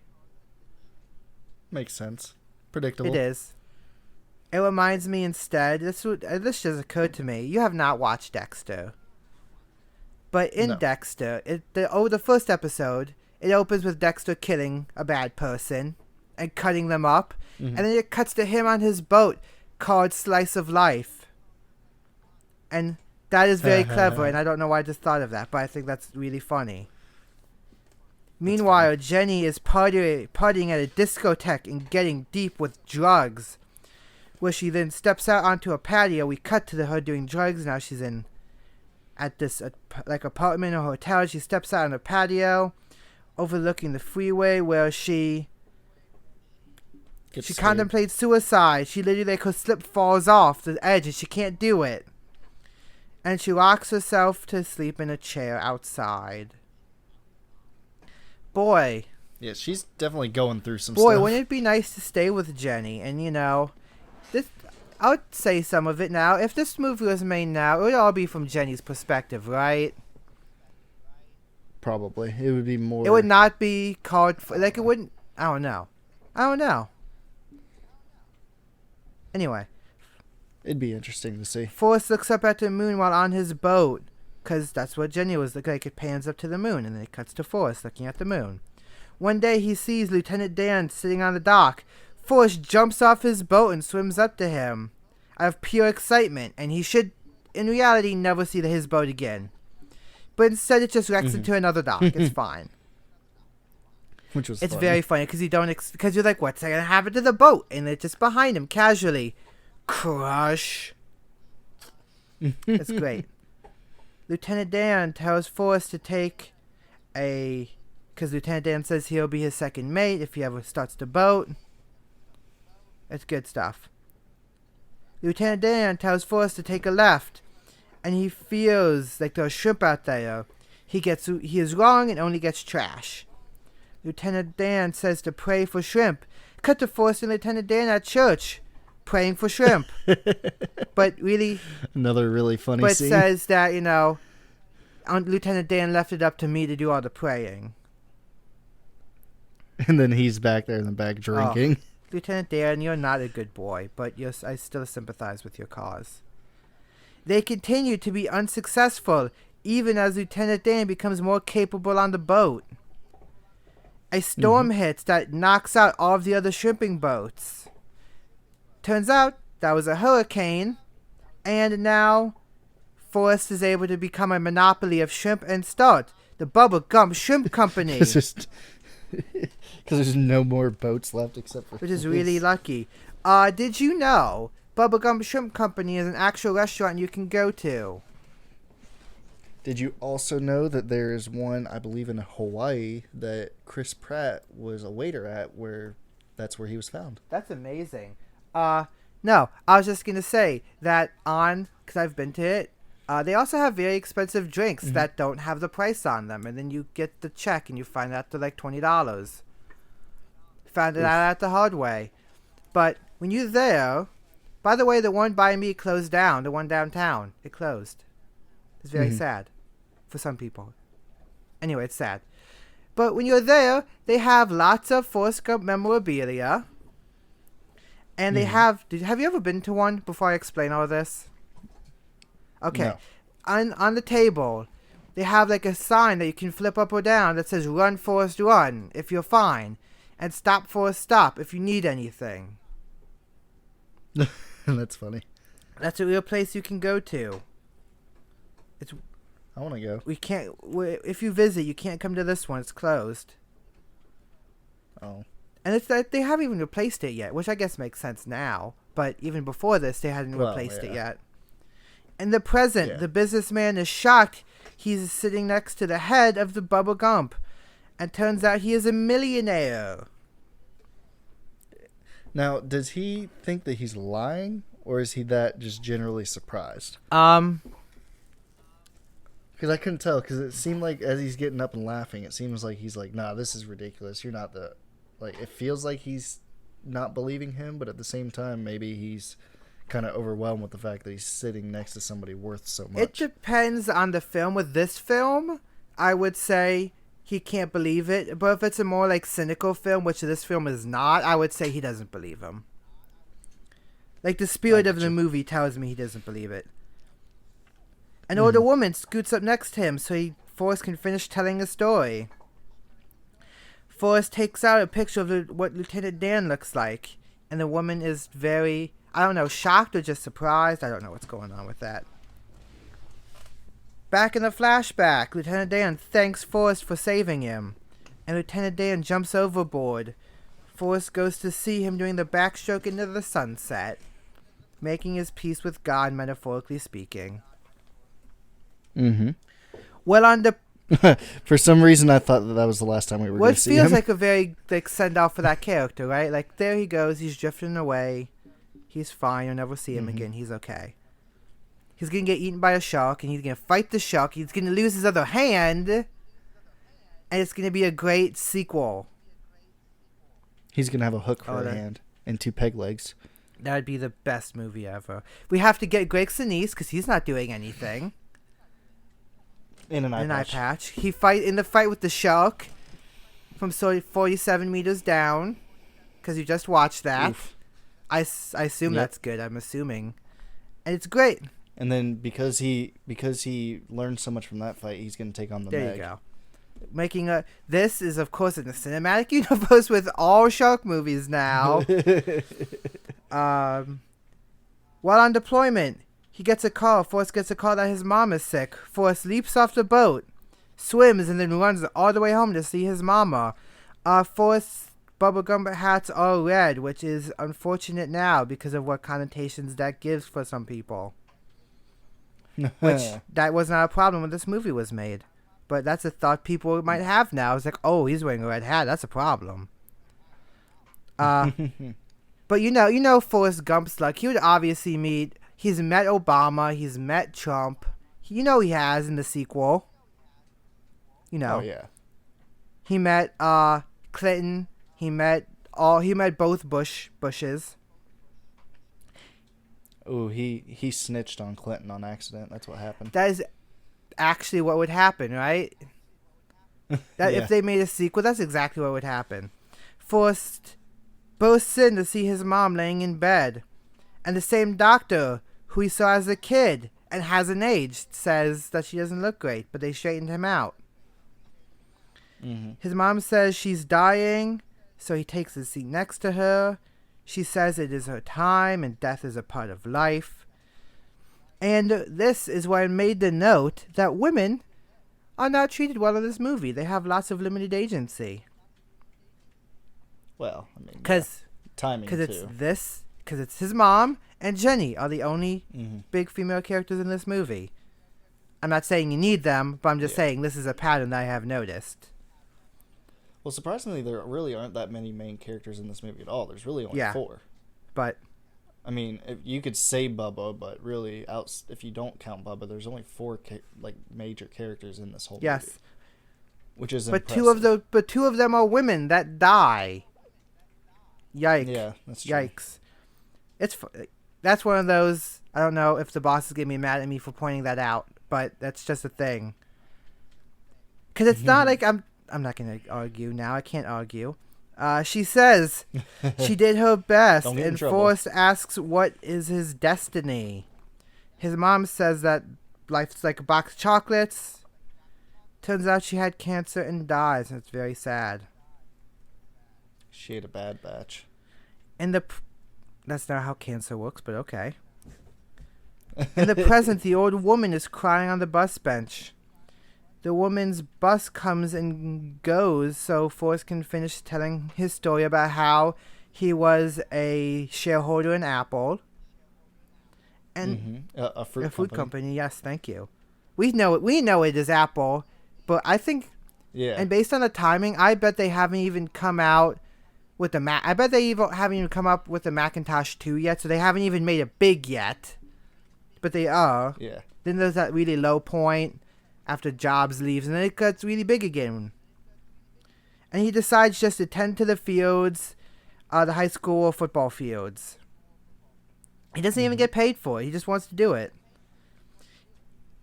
Makes sense. Predictable. It is. It reminds me instead, this just occurred to me, you have not watched Dexter. But in Dexter, the first episode, it opens with Dexter killing a bad person and cutting them up. And then it cuts to him on his boat called Slice of Life. And that is very clever, and I don't know why I just thought of that, but I think that's really funny. Meanwhile, Jenny is partying at a discotheque and getting deep with drugs, where she then steps out onto a patio. We cut to her doing drugs. Now she's at this like apartment or hotel. She steps out on a patio overlooking the freeway where she contemplates suicide. She literally, like, her slip falls off the edge and she can't do it. And she locks herself to sleep in a chair outside. Boy. Yeah, she's definitely going through some stuff. stuff. Wouldn't it be nice to stay with Jenny? And, you know, I would say some of it now. If this movie was made now, it would all be from Jenny's perspective, right? Probably. It would be more... It would not be called... Like, it wouldn't... I don't know. Anyway. It'd be interesting to see. Forrest looks up at the moon while on his boat, because that's what Jenny was looking like. It pans up to the moon, and then it cuts to Forrest looking at the moon. One day he sees Lieutenant Dan sitting on the dock. Forrest jumps off his boat and swims up to him out of pure excitement, and he should, in reality, never see his boat again. But instead it just wrecks into another dock. It's fine. Which was It's funny. very funny because because you're like, what's going to happen to the boat? And it's just behind him, casually. Crush. It's great. Lieutenant Dan tells Forrest to take because Lieutenant Dan says he'll be his second mate if he ever starts the boat. It's good stuff. Lieutenant Dan tells Forrest to take a left, and he feels like there's shrimp out there. He is wrong and only gets trash. Lieutenant Dan says to pray for shrimp. Cut to Forrest and Lieutenant Dan at church, praying for shrimp. But really... Another really funny but scene. But says that, you know, Lieutenant Dan left it up to me to do all the praying. And then he's back there in the back drinking. Lieutenant Dan, you're not a good boy, but I still sympathize with your cause. They continue to be unsuccessful, even as Lieutenant Dan becomes more capable on the boat. A storm hits that knocks out all of the other shrimping boats. Turns out that was a hurricane, and now Forrest is able to become a monopoly of shrimp and start the Bubba Gump Shrimp Company. Because there's no more boats left except for Which is really lucky. Did you know Bubba Gump Shrimp Company is an actual restaurant you can go to? Did you also know that there is one, I believe, in Hawaii that Chris Pratt was a waiter at, that's where he was found? That's amazing. No, I was just going to say that because I've been to it, they also have very expensive drinks that don't have the price on them. And then you get the check and you find out they're like $20. Found it out the hard way. But when you're there, by the way, the one by me closed down, the one downtown. It closed. It's very sad for some people. Anyway, it's sad. But when you're there, they have lots of Forrest Gump memorabilia. And they have you ever been to one before I explain all this? Okay. No. On the table, they have like a sign that you can flip up or down that says "Run, Forrest, run" if you're fine, and "Stop, Forrest, stop" if you need anything. That's funny. That's a real place you can go to. I want to go. If you visit, you can't come to this one. It's closed. Oh. And it's like they haven't even replaced it yet, which I guess makes sense now. But even before this, they hadn't replaced it yet. In the present, the businessman is shocked. He's sitting next to the head of the Bubba Gump. And turns out he is a millionaire. Now, does he think that he's lying? Or is he that just generally surprised? Because I couldn't tell. Because it seemed like as he's getting up and laughing, it seems like he's like, nah, this is ridiculous. You're not the... Like, it feels like he's not believing him, but at the same time, maybe he's kind of overwhelmed with the fact that he's sitting next to somebody worth so much. It depends on the film. With this film, I would say he can't believe it. But if it's a more like cynical film, which this film is not, I would say he doesn't believe him. Like the spirit of the movie tells me he doesn't believe it. An older woman scoots up next to him so Forrest can finish telling the story. Forrest takes out a picture of what Lieutenant Dan looks like, and the woman is very, I don't know, shocked or just surprised. I don't know what's going on with that. Back in the flashback, Lieutenant Dan thanks Forrest for saving him, and Lieutenant Dan jumps overboard. Forrest goes to see him doing the backstroke into the sunset, making his peace with God, metaphorically speaking. Well, on the For some reason, I thought that was the last time we were going to see him. Well, it feels like a very send off for that character, right? Like there he goes, he's drifting away, he's fine. You'll never see him again. He's okay. He's gonna get eaten by a shark, and he's gonna fight the shark. He's gonna lose his other hand, and it's gonna be a great sequel. He's gonna have a hook for a hand and 2 peg legs. That would be the best movie ever. We have to get Greg Sinise because he's not doing anything. In an eye patch. He in the fight with the shark from 47 meters down, because you just watched that. Oof. I assume that's good. I'm assuming, and it's great. And then because he learned so much from that fight, he's going to take on the Meg. There you go. Making this is of course in the cinematic universe with all shark movies now. While on deployment, Forrest gets a call that his mom is sick. Forrest leaps off the boat, swims, and then runs all the way home to see his mama. Forrest's bubblegum hats are red, which is unfortunate now because of what connotations that gives for some people. Which, that was not a problem when this movie was made. But that's a thought people might have now. It's like, oh, he's wearing a red hat. That's a problem. But you know Forrest Gump's luck. He would obviously he's met Obama. He's met Trump. He has in the sequel. Oh, yeah. He met Clinton. He met both Bushes. Oh, he snitched on Clinton on accident. That's what happened. That is actually what would happen, right? If they made a sequel, that's exactly what would happen. Forrest bursts in to see his mom laying in bed. And the same doctor who he saw as a kid and hasn't aged says that she doesn't look great, but they straightened him out. Mm-hmm. His mom says she's dying, so he takes a seat next to her. She says it is her time and death is a part of life. And this is why I made the note that women are not treated well in this movie. They have lots of limited agency. Well, I mean, Because timing too. Because it's his mom and Jenny are the only Mm-hmm. big female characters in this movie. I'm not saying you need them, but I'm just saying this is a pattern that I have noticed. Well, surprisingly, there really aren't that many main characters in this movie at all. There's really only 4. But I mean, if you could say Bubba, but really, if you don't count Bubba, there's only 4 major characters in this whole movie. Which is impressive. Two of them are women that die. Yikes! Yeah, that's true. Yikes! That's one of those. I don't know if the boss is gonna be mad at me for pointing that out, but that's just a thing. Because it's not like I'm not gonna argue now. I can't argue. She says she did her best, and Forrest asks what is his destiny. His mom says that life's like a box of chocolates. Turns out she had cancer and dies, and it's very sad. She ate a bad batch. That's not how cancer works, but okay. In the present, the old woman is crying on the bus bench. The woman's bus comes and goes so Forrest can finish telling his story about how he was a shareholder in Apple. And a fruit company. Yes, thank you. We know it is Apple, but I think and based on the timing, I bet they haven't even come out with the Mac. I bet they haven't even come up with the Macintosh 2 yet, so they haven't even made it big yet. But they are. Yeah. Then there's that really low point after Jobs leaves, and then it gets really big again. And he decides just to tend to the fields, the high school football fields. He doesn't even get paid for it. He just wants to do it.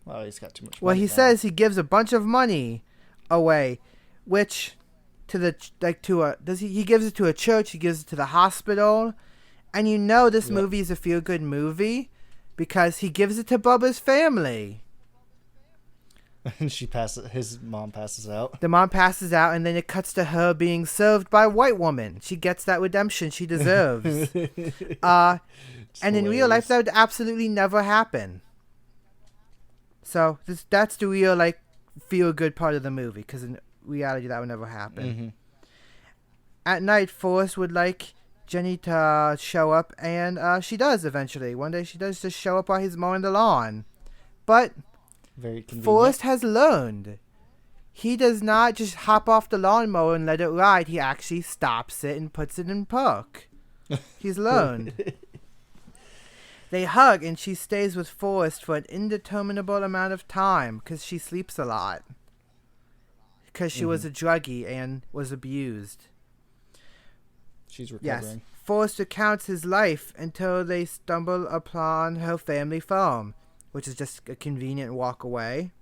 Well, he's got too much money. Well, he says he gives a bunch of money away, which he gives it to a church, he gives it to the hospital, and this movie is a feel-good movie because he gives it to Bubba's family. And his mom passes out. The mom passes out, and then it cuts to her being served by a white woman. She gets that redemption she deserves. And in real life, that would absolutely never happen. So that's the real feel-good part of the movie, because in reality, that would never happen. Mm-hmm. At night, Forrest would like Jenny to show up, and she does eventually. One day, she does just show up while he's mowing the lawn. But very convenient. Forrest has learned. He does not just hop off the lawnmower and let it ride. He actually stops it and puts it in park. He's learned. They hug, and she stays with Forrest for an indeterminable amount of time because she sleeps a lot. Because she was a druggie and was abused. She's recovering. Yes. Forrest recounts his life until they stumble upon her family farm, which is just a convenient walk away.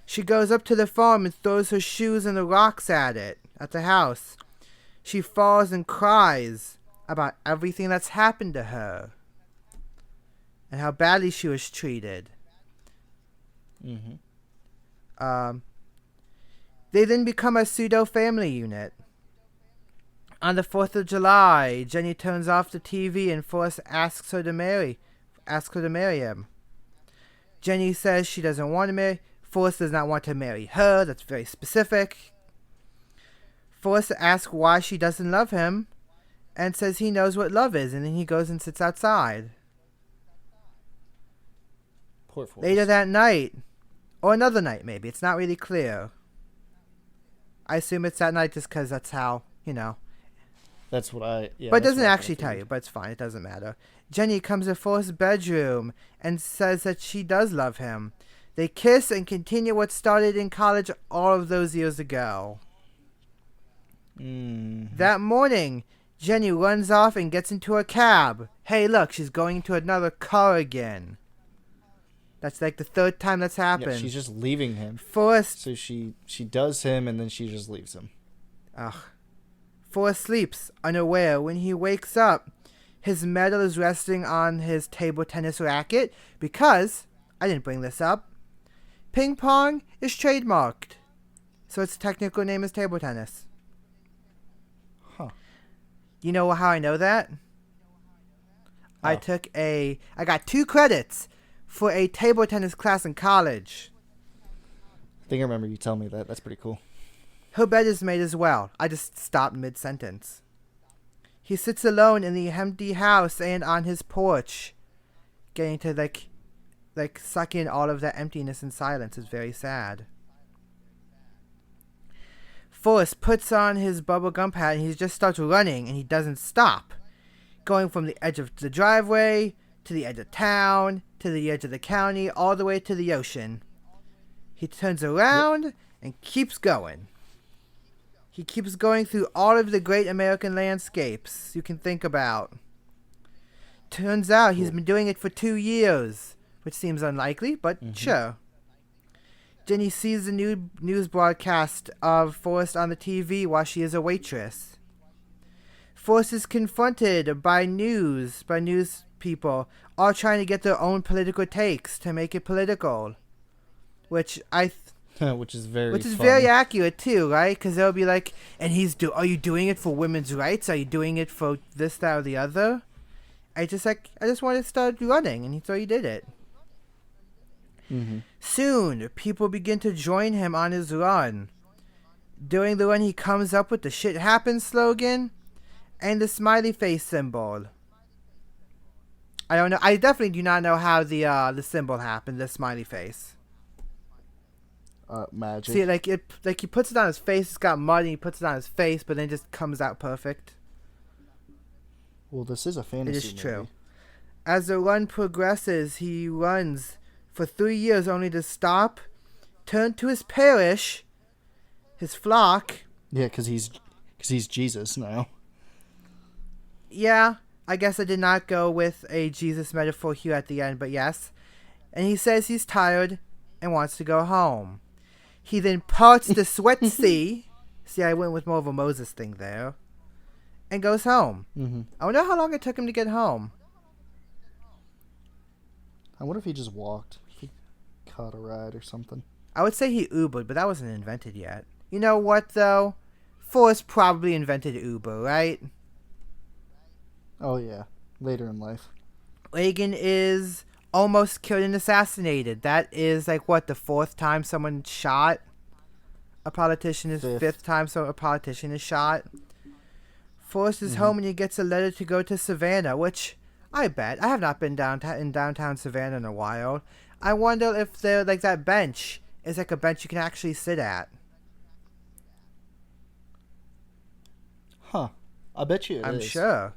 She goes up to the farm and throws her shoes and the rocks at the house. She falls and cries about everything that's happened to her and how badly she was treated. They then become a pseudo-family unit. On the 4th of July, Jenny turns off the TV and Forrest asks her to marry him. Jenny says she doesn't want to marry. Forrest does not want to marry her. That's very specific. Forrest asks why she doesn't love him and says he knows what love is, and then he goes and sits outside. Poor Forrest. Later that night, or another night maybe, it's not really clear. I assume it's that night just because that's how, That's what I... Yeah, but it doesn't actually tell you, but it's fine. It doesn't matter. Jenny comes to Forrest's bedroom and says that she does love him. They kiss and continue what started in college all of those years ago. That morning, Jenny runs off and gets into a cab. Hey, look, she's going into another car again. That's like the 3rd time that's happened. Yeah, she's just leaving him. Forrest... So she does him and then she just leaves him. Ugh. Forrest sleeps, unaware. When he wakes up, his medal is resting on his table tennis racket because, I didn't bring this up, ping pong is trademarked. So its technical name is table tennis. Huh. You know how I know that? Oh. I got 2 credits for a table tennis class in college. I think I remember you telling me that. That's pretty cool. Her bed is made as well. I just stopped mid-sentence. He sits alone in the empty house and on his porch, getting to like suck in all of that emptiness and silence. Is very sad. Forrest puts on his Bubble Gump hat and he just starts running and he doesn't stop. Going from the edge of the driveway, to the edge of town, to the edge of the county, all the way to the ocean. He turns around and keeps going. He keeps going through all of the great American landscapes you can think about. Turns out he's been doing it for 2 years, which seems unlikely, but sure. Jenny sees the new news broadcast of Forrest on the TV while she is a waitress. Forrest is confronted by news people, all trying to get their own political takes to make it political. Which which is very very accurate too, right? Because they'll be like, and are you doing it for women's rights? Are you doing it for this, that, or the other? I just wanted to start running, and so he did it. Mm-hmm. Soon, people begin to join him on his run. During the run, he comes up with the "shit happens" slogan and the smiley face symbol. I don't know. I definitely do not know how the symbol happened. The smiley face. Magic. See, he puts it on his face. It's got mud, and he puts it on his face, but then it just comes out perfect. Well, this is a fantasy It is movie. true. As the run progresses, he runs for 3 years only to stop, turn to his parish, his flock. Yeah, because he's Jesus now. Yeah, I guess I did not go with a Jesus metaphor here at the end, but yes. And he says he's tired and wants to go home. He then parts the Sweat Sea. See, I went with more of a Moses thing there. And goes home. Mm-hmm. I wonder how long it took him to get home. I wonder if he just walked. If he caught a ride or something. I would say he Ubered, but that wasn't invented yet. You know what, though? Forrest probably invented Uber, right? Oh, yeah. Later in life. Reagan is almost killed and assassinated. That is, the 4th time someone shot a politician. Is 5th time a politician is shot. Forrest is home and he gets a letter to go to Savannah, which I bet. I have not been in downtown Savannah in a while. I wonder if there, that bench is a bench you can actually sit at. Huh. I bet you it is. I'm sure.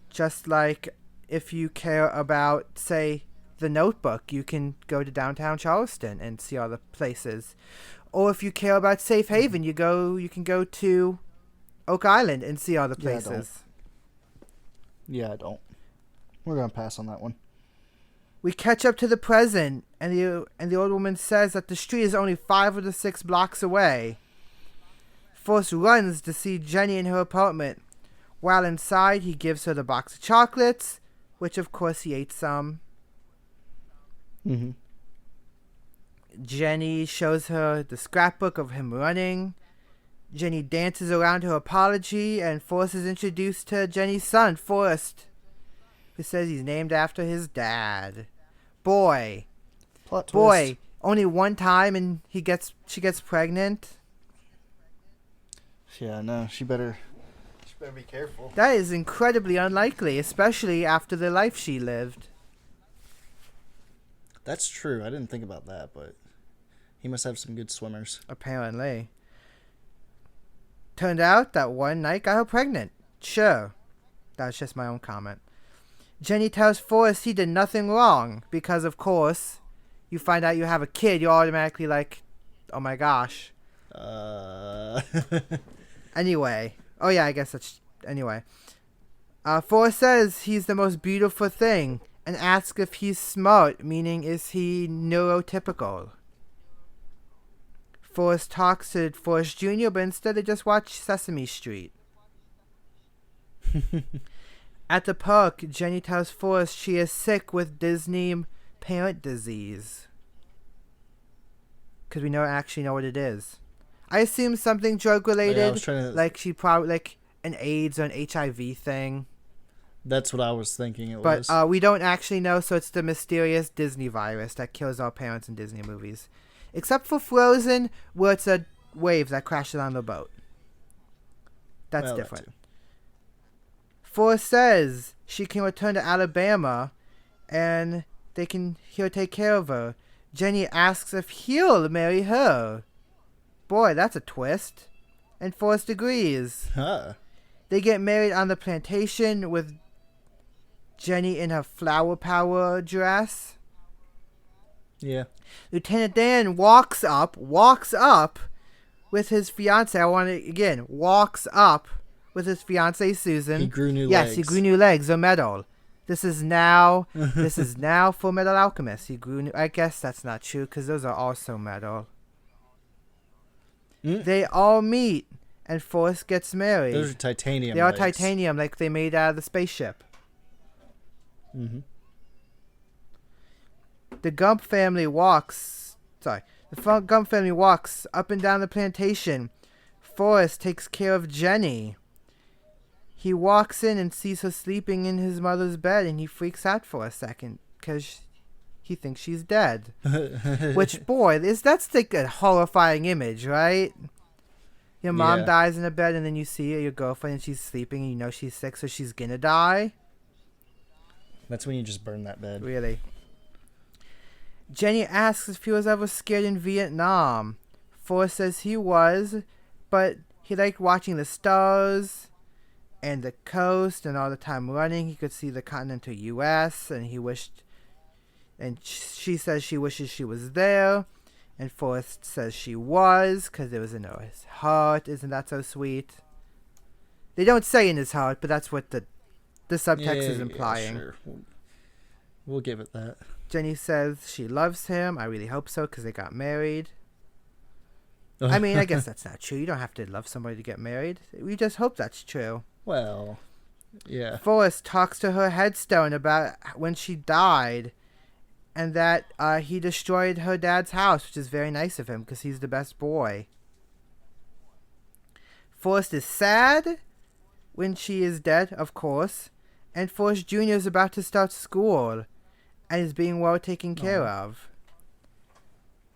Just like if you care about, say, The Notebook, you can go to downtown Charleston and see all the places. Or if you care about Safe Haven, you can go to Oak Island and see all the places. Yeah, I don't. We're gonna pass on that one. We catch up to the present, and the old woman says that the street is only 5 or 6 blocks away. Forrest runs to see Jenny in her apartment. While inside, he gives her the box of chocolates, which of course he ate some. Mm-hmm. Jenny shows her the scrapbook of him running. Jenny dances around her apology, and Forrest is introduced to Jenny's son, Forrest, who says he's named after his dad. Boy, Plot twist. only one time and she gets pregnant. Yeah, no, she better be careful. That is incredibly unlikely, especially after the life she lived. That's true. I didn't think about that, but he must have some good swimmers. Apparently. Turned out that one night got her pregnant. Sure. That's just my own comment. Jenny tells Forrest he did nothing wrong because, of course, you find out you have a kid, you're automatically like, oh my gosh. Anyway. Oh yeah, I guess that's... Anyway. Forrest says he's the most beautiful thing and asks if he's smart, meaning is he neurotypical. Forrest talks to Forrest Jr., but instead they just watch Sesame Street. At the park, Jenny tells Forrest she is sick with Disney parent disease. Because we don't actually know what it is. I assume something drug related. Yeah, I was trying to. Like she probably like an AIDS or an HIV thing. That's what I was thinking it But was. we don't actually know, so it's the mysterious Disney virus that kills all parents in Disney movies. Except for Frozen, where it's a wave that crashes on the boat. That's Well, that different. too. Forrest says she can return to Alabama and he'll take care of her. Jenny asks if he'll marry her. Boy, that's a twist. And Forrest agrees. Huh. They get married on the plantation with Jenny in her flower power dress. Yeah. Lieutenant Dan walks up with his fiance. Walks up with his fiance Susan. He grew new legs. Yes, he grew new legs. A medal. This is now Full Metal Alchemist. He grew new. I guess that's not true because those are also metal. They all meet, and Forrest gets married. Those are titanium. They are legs. titanium, like they made out of the spaceship. Mm-hmm. The Gump family walks up and down the plantation. Forrest takes care of Jenny. He walks in and sees her sleeping in his mother's bed, and he freaks out for a second because he thinks she's dead. Which, boy, that's like a horrifying image, right? Your mom dies in a bed, and then you see your girlfriend, and she's sleeping, and you know she's sick, so she's gonna die. That's when you just burn that bed. Really. Jenny asks if he was ever scared in Vietnam. Forrest says he was, but he liked watching the stars and the coast, and all the time running he could see the continental U.S., and she says she wishes she was there, and Forrest says she was, because it was in his heart. Isn't that so sweet? They don't say in his heart, but that's what the subtext is implying. Yeah, sure. We'll give it that. Jenny says she loves him. I really hope so, because they got married. I mean, I guess that's not true. You don't have to love somebody to get married. We just hope that's true. Well, yeah. Forrest talks to her headstone about when she died, and that he destroyed her dad's house, which is very nice of him, because he's the best boy. Forrest is sad when she is dead, of course, and Forrest Jr. is about to start school, and is being well taken care of.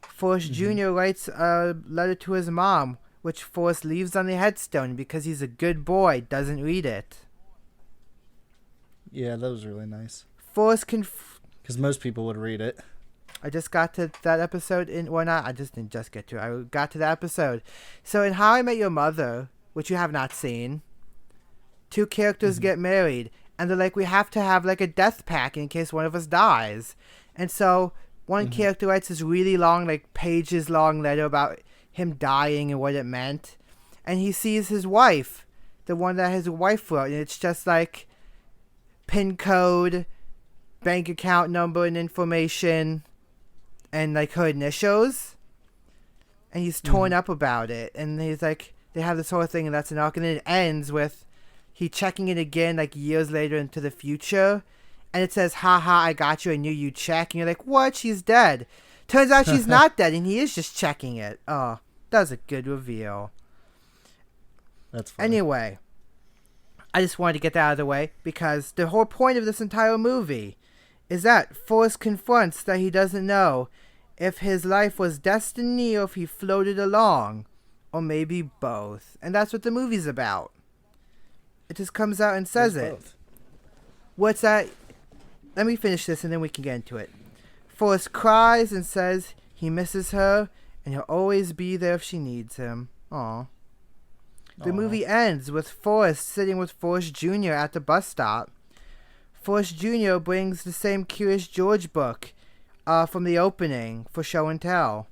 Forrest Jr. writes a letter to his mom, which Forrest leaves on the headstone because he's a good boy, doesn't read it. Yeah, that was really nice. Forrest because most people would read it. I just got to that episode I just didn't just get to it. I got to that episode. So in How I Met Your Mother, which you have not seen, two characters get married, and they're like, we have to have like a death pact in case one of us dies. And so one character writes this really long, like pages long letter about him dying and what it meant. And he sees his wife, the one that his wife wrote, and it's just like PIN code, bank account number and information, and like her initials. And he's torn up about it. And he's like, they have this whole thing, and that's an arc. And then it ends with he checking it again like years later into the future. And it says, haha, I got you, I knew you'd check. And you're like, what? She's dead. Turns out she's not dead, and he is just checking it. Oh, that was a good reveal. That's funny. Anyway, I just wanted to get that out of the way, because the whole point of this entire movie is that Forrest confronts that he doesn't know if his life was destiny or if he floated along, or maybe both. And that's what the movie's about. It just comes out and says it. Both. What's that? Let me finish this and then we can get into it. Forrest cries and says he misses her and he'll always be there if she needs him. Aww. The movie ends with Forrest sitting with Forrest Jr. at the bus stop. Forrest Jr. brings the same Curious George book from the opening for show and tell.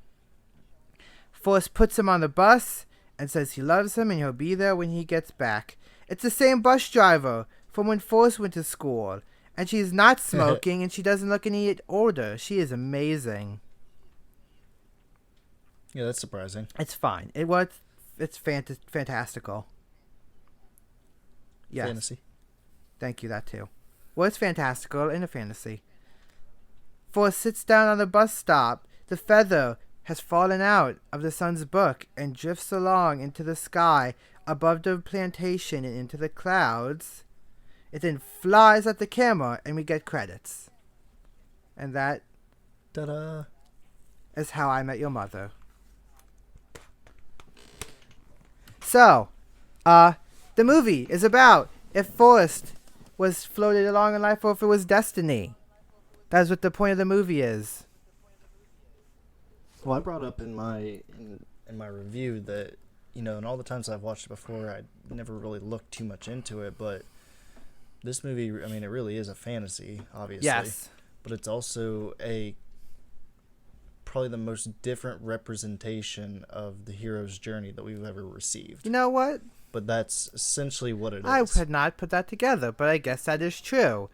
Forrest puts him on the bus and says he loves him and he'll be there when he gets back. It's the same bus driver from when Forrest went to school. And she's not smoking, and she doesn't look any older. She is amazing. Yeah, that's surprising. It's fine. It's fantastical. Yes. Fantasy. Thank you, that too. Well, it's fantastical and a fantasy. Forrest sits down on the bus stop. The feather has fallen out of the sun's book and drifts along into the sky above the plantation and into the clouds. It then flies at the camera and we get credits. And that Ta-da! is How I Met Your Mother. So, the movie is about if Forrest was floated along in life or if it was destiny. That's what the point of the movie is. Well, I brought up in my review that, you know, and all the times I've watched it before, I never really looked too much into it, but this movie, I mean, it really is a fantasy, obviously. Yes. But it's also probably the most different representation of the hero's journey that we've ever received. You know what? But that's essentially what it is. I had not put that together, but I guess that is true.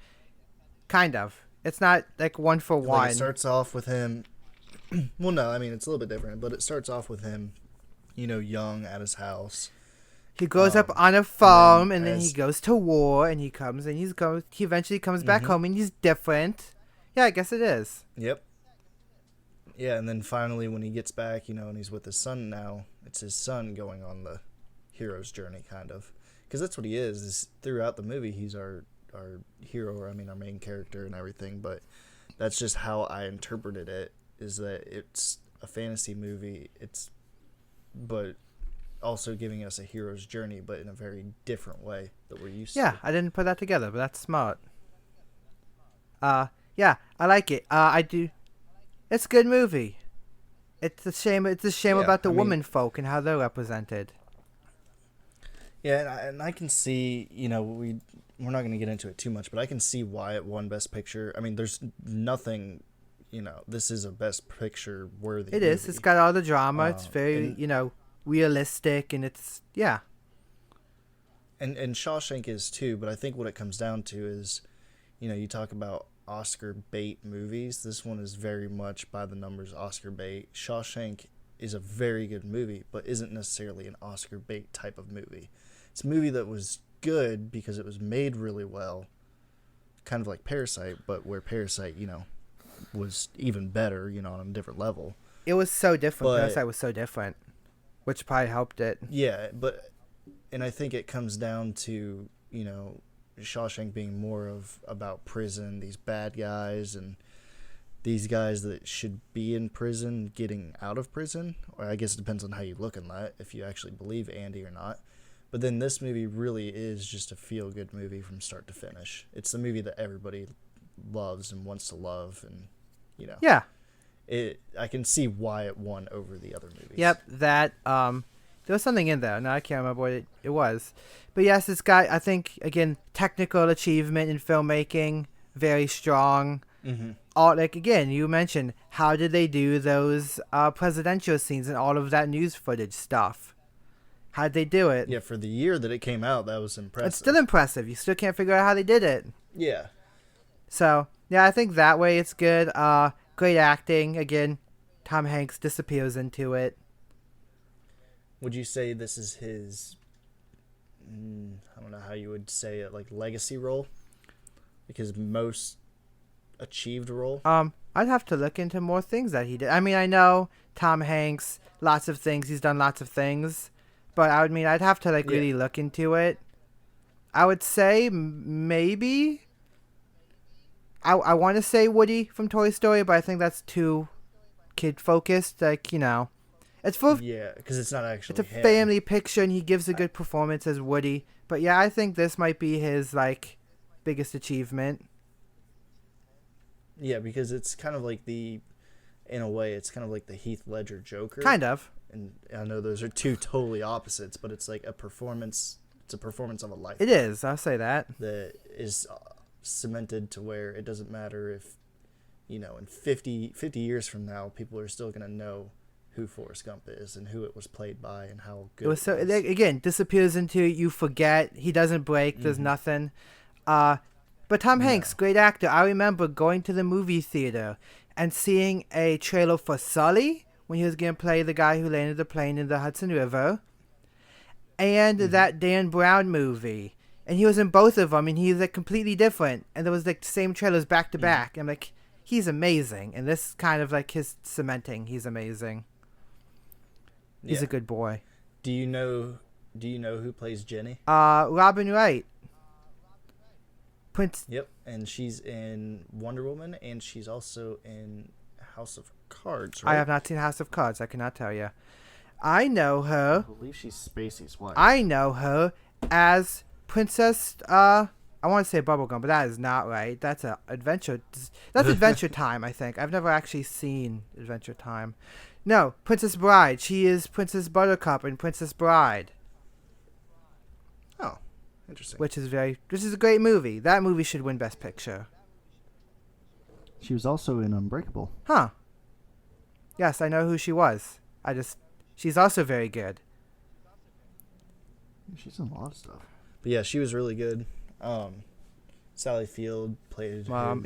Kind of. It's not like one for one. Like, it starts off with him. Well, no, I mean, it's a little bit different, but it starts off with him, you know, young at his house. He grows up on a farm, and then he goes to war, and he eventually comes back home, and he's different. Yeah, I guess it is. Yep. Yeah, and then finally when he gets back, you know, and he's with his son now, it's his son going on the hero's journey, kind of. Because that's what he is throughout the movie, he's our hero, or I mean our main character and everything, but that's just how I interpreted it, is that it's a fantasy movie, but also giving us a hero's journey, but in a very different way that we're used to. Yeah, I didn't put that together, but that's smart. Yeah, I like it. I do. It's a good movie. It's a shame about the women folk and how they're represented. Yeah, and I can see, you know, we're not going to get into it too much, but I can see why it won Best Picture. I mean, there's nothing, you know, this is a Best Picture worthy It movie. is. It's got all the drama. It's very, realistic, and it's, yeah. And Shawshank is too, but I think what it comes down to is, you know, you talk about Oscar bait movies. This one is very much by the numbers Oscar bait. Shawshank is a very good movie, but isn't necessarily an Oscar bait type of movie. It's a movie that was good because it was made really well, kind of like Parasite, but where Parasite, you know, was even better, you know, on a different level. It was so different. Parasite was so different, which probably helped it. Yeah, and I think it comes down to, you know, Shawshank being more about prison, these bad guys, and these guys that should be in prison getting out of prison. Or I guess it depends on how you look at that, if you actually believe Andy or not. But then this movie really is just a feel-good movie from start to finish. It's the movie that everybody loves and wants to love, and, you know. Yeah. I can see why it won over the other movies. Yep, that, there was something in there. Now I can't remember what it was. But yes, it's got, I think, again, technical achievement in filmmaking, very strong. Mm-hmm. Again, you mentioned, how did they do those presidential scenes and all of that news footage stuff? How'd they do it? Yeah, for the year that it came out, that was impressive. It's still impressive. You still can't figure out how they did it. Yeah. So, yeah, I think that way it's good. Great acting. Again, Tom Hanks disappears into it. Would you say this is his, I don't know how you would say it, like legacy role? Like his most achieved role? I'd have to look into more things that he did. I mean, I know Tom Hanks, lots of things. He's done lots of things. But I'd have to really look into it. I would say maybe. I want to say Woody from Toy Story, but I think that's too kid focused. Like, you know, it's full. Yeah, because it's not actually. It's a family picture, and he gives a good performance as Woody. But yeah, I think this might be his biggest achievement. Yeah, because it's kind of like in a way, it's kind of like the Heath Ledger Joker. Kind of. And I know those are two totally opposites, but it's like a performance. It's a performance of a lifetime. It is. I'll say that. That is cemented to where it doesn't matter if, you know, in 50 years from now, people are still going to know who Forrest Gump is and who it was played by and how good it was. So, again, disappears into, you forget. He doesn't break. There's nothing. But Tom Hanks, great actor. I remember going to the movie theater and seeing a trailer for Sully when he was going to play the guy who landed the plane in the Hudson River. And that Dan Brown movie. and he was in both of them, and he's like completely different, and there was like the same trailers back to back. I'm like, he's amazing, and this kind of like his cementing. He's amazing. He's a good boy. Do you know who plays Jenny? Robin Wright. Prince. Yep, and she's in Wonder Woman, and she's also in House of Cards, right? I have not seen House of Cards. I cannot tell you. I know her. I believe she's Spacey's wife. I know her as Princess. I want to say Bubblegum, but that is not right. That's a adventure. That's Adventure Time. I think I've never actually seen Adventure Time. No, Princess Bride. She is Princess Buttercup in Princess Bride. Oh, interesting. Which is a great movie. That movie should win Best Picture. She was also in Unbreakable. Huh. Yes, I know who she was. She's also very good. She's in a lot of stuff. But yeah, she was really good. Sally Field played his mom.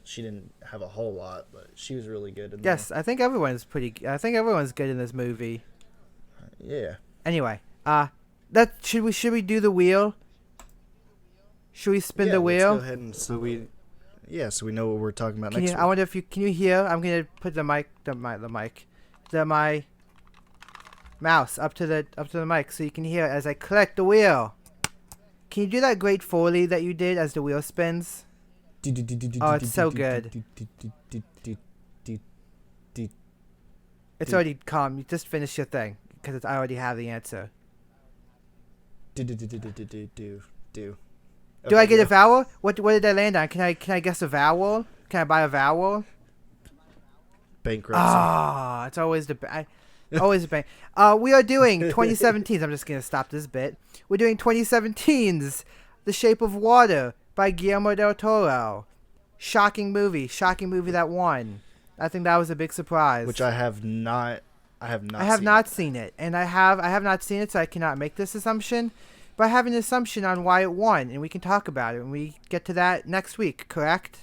She didn't have a whole lot, but she was really good in Yes, I think everyone's good in this movie. Yeah. Anyway, should we do the wheel? Should we spin the wheel? Let's go ahead and so we know what we're talking about next week. I wonder if can you hear? I'm gonna put my mouse up to the mic so you can hear as I click the wheel. Can you do that great Foley that you did as the wheel spins? Oh, it's so good. It's already calm. You just finish your thing because I already have the answer. Do I get a vowel? What did I land on? Can I guess a vowel? Can I buy a vowel? Bankruptcy. Ah, it's always always a bank. We are doing 2017's. I'm just gonna stop this bit. We're doing 2017's The Shape of Water by Guillermo del Toro. Shocking movie that won. I think that was a big surprise. Which I have not seen it, and I have not seen it, so I cannot make this assumption. But I have an assumption on why it won, and we can talk about it when we get to that next week. Correct?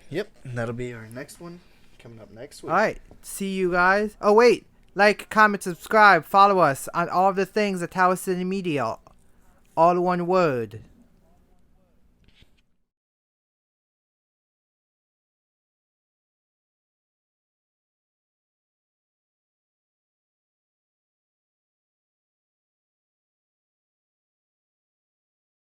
Yep, that'll be our next one coming up next week. All right, see you guys. Oh wait, like, comment, subscribe, follow us on all of the things at Tower City Media. All one word.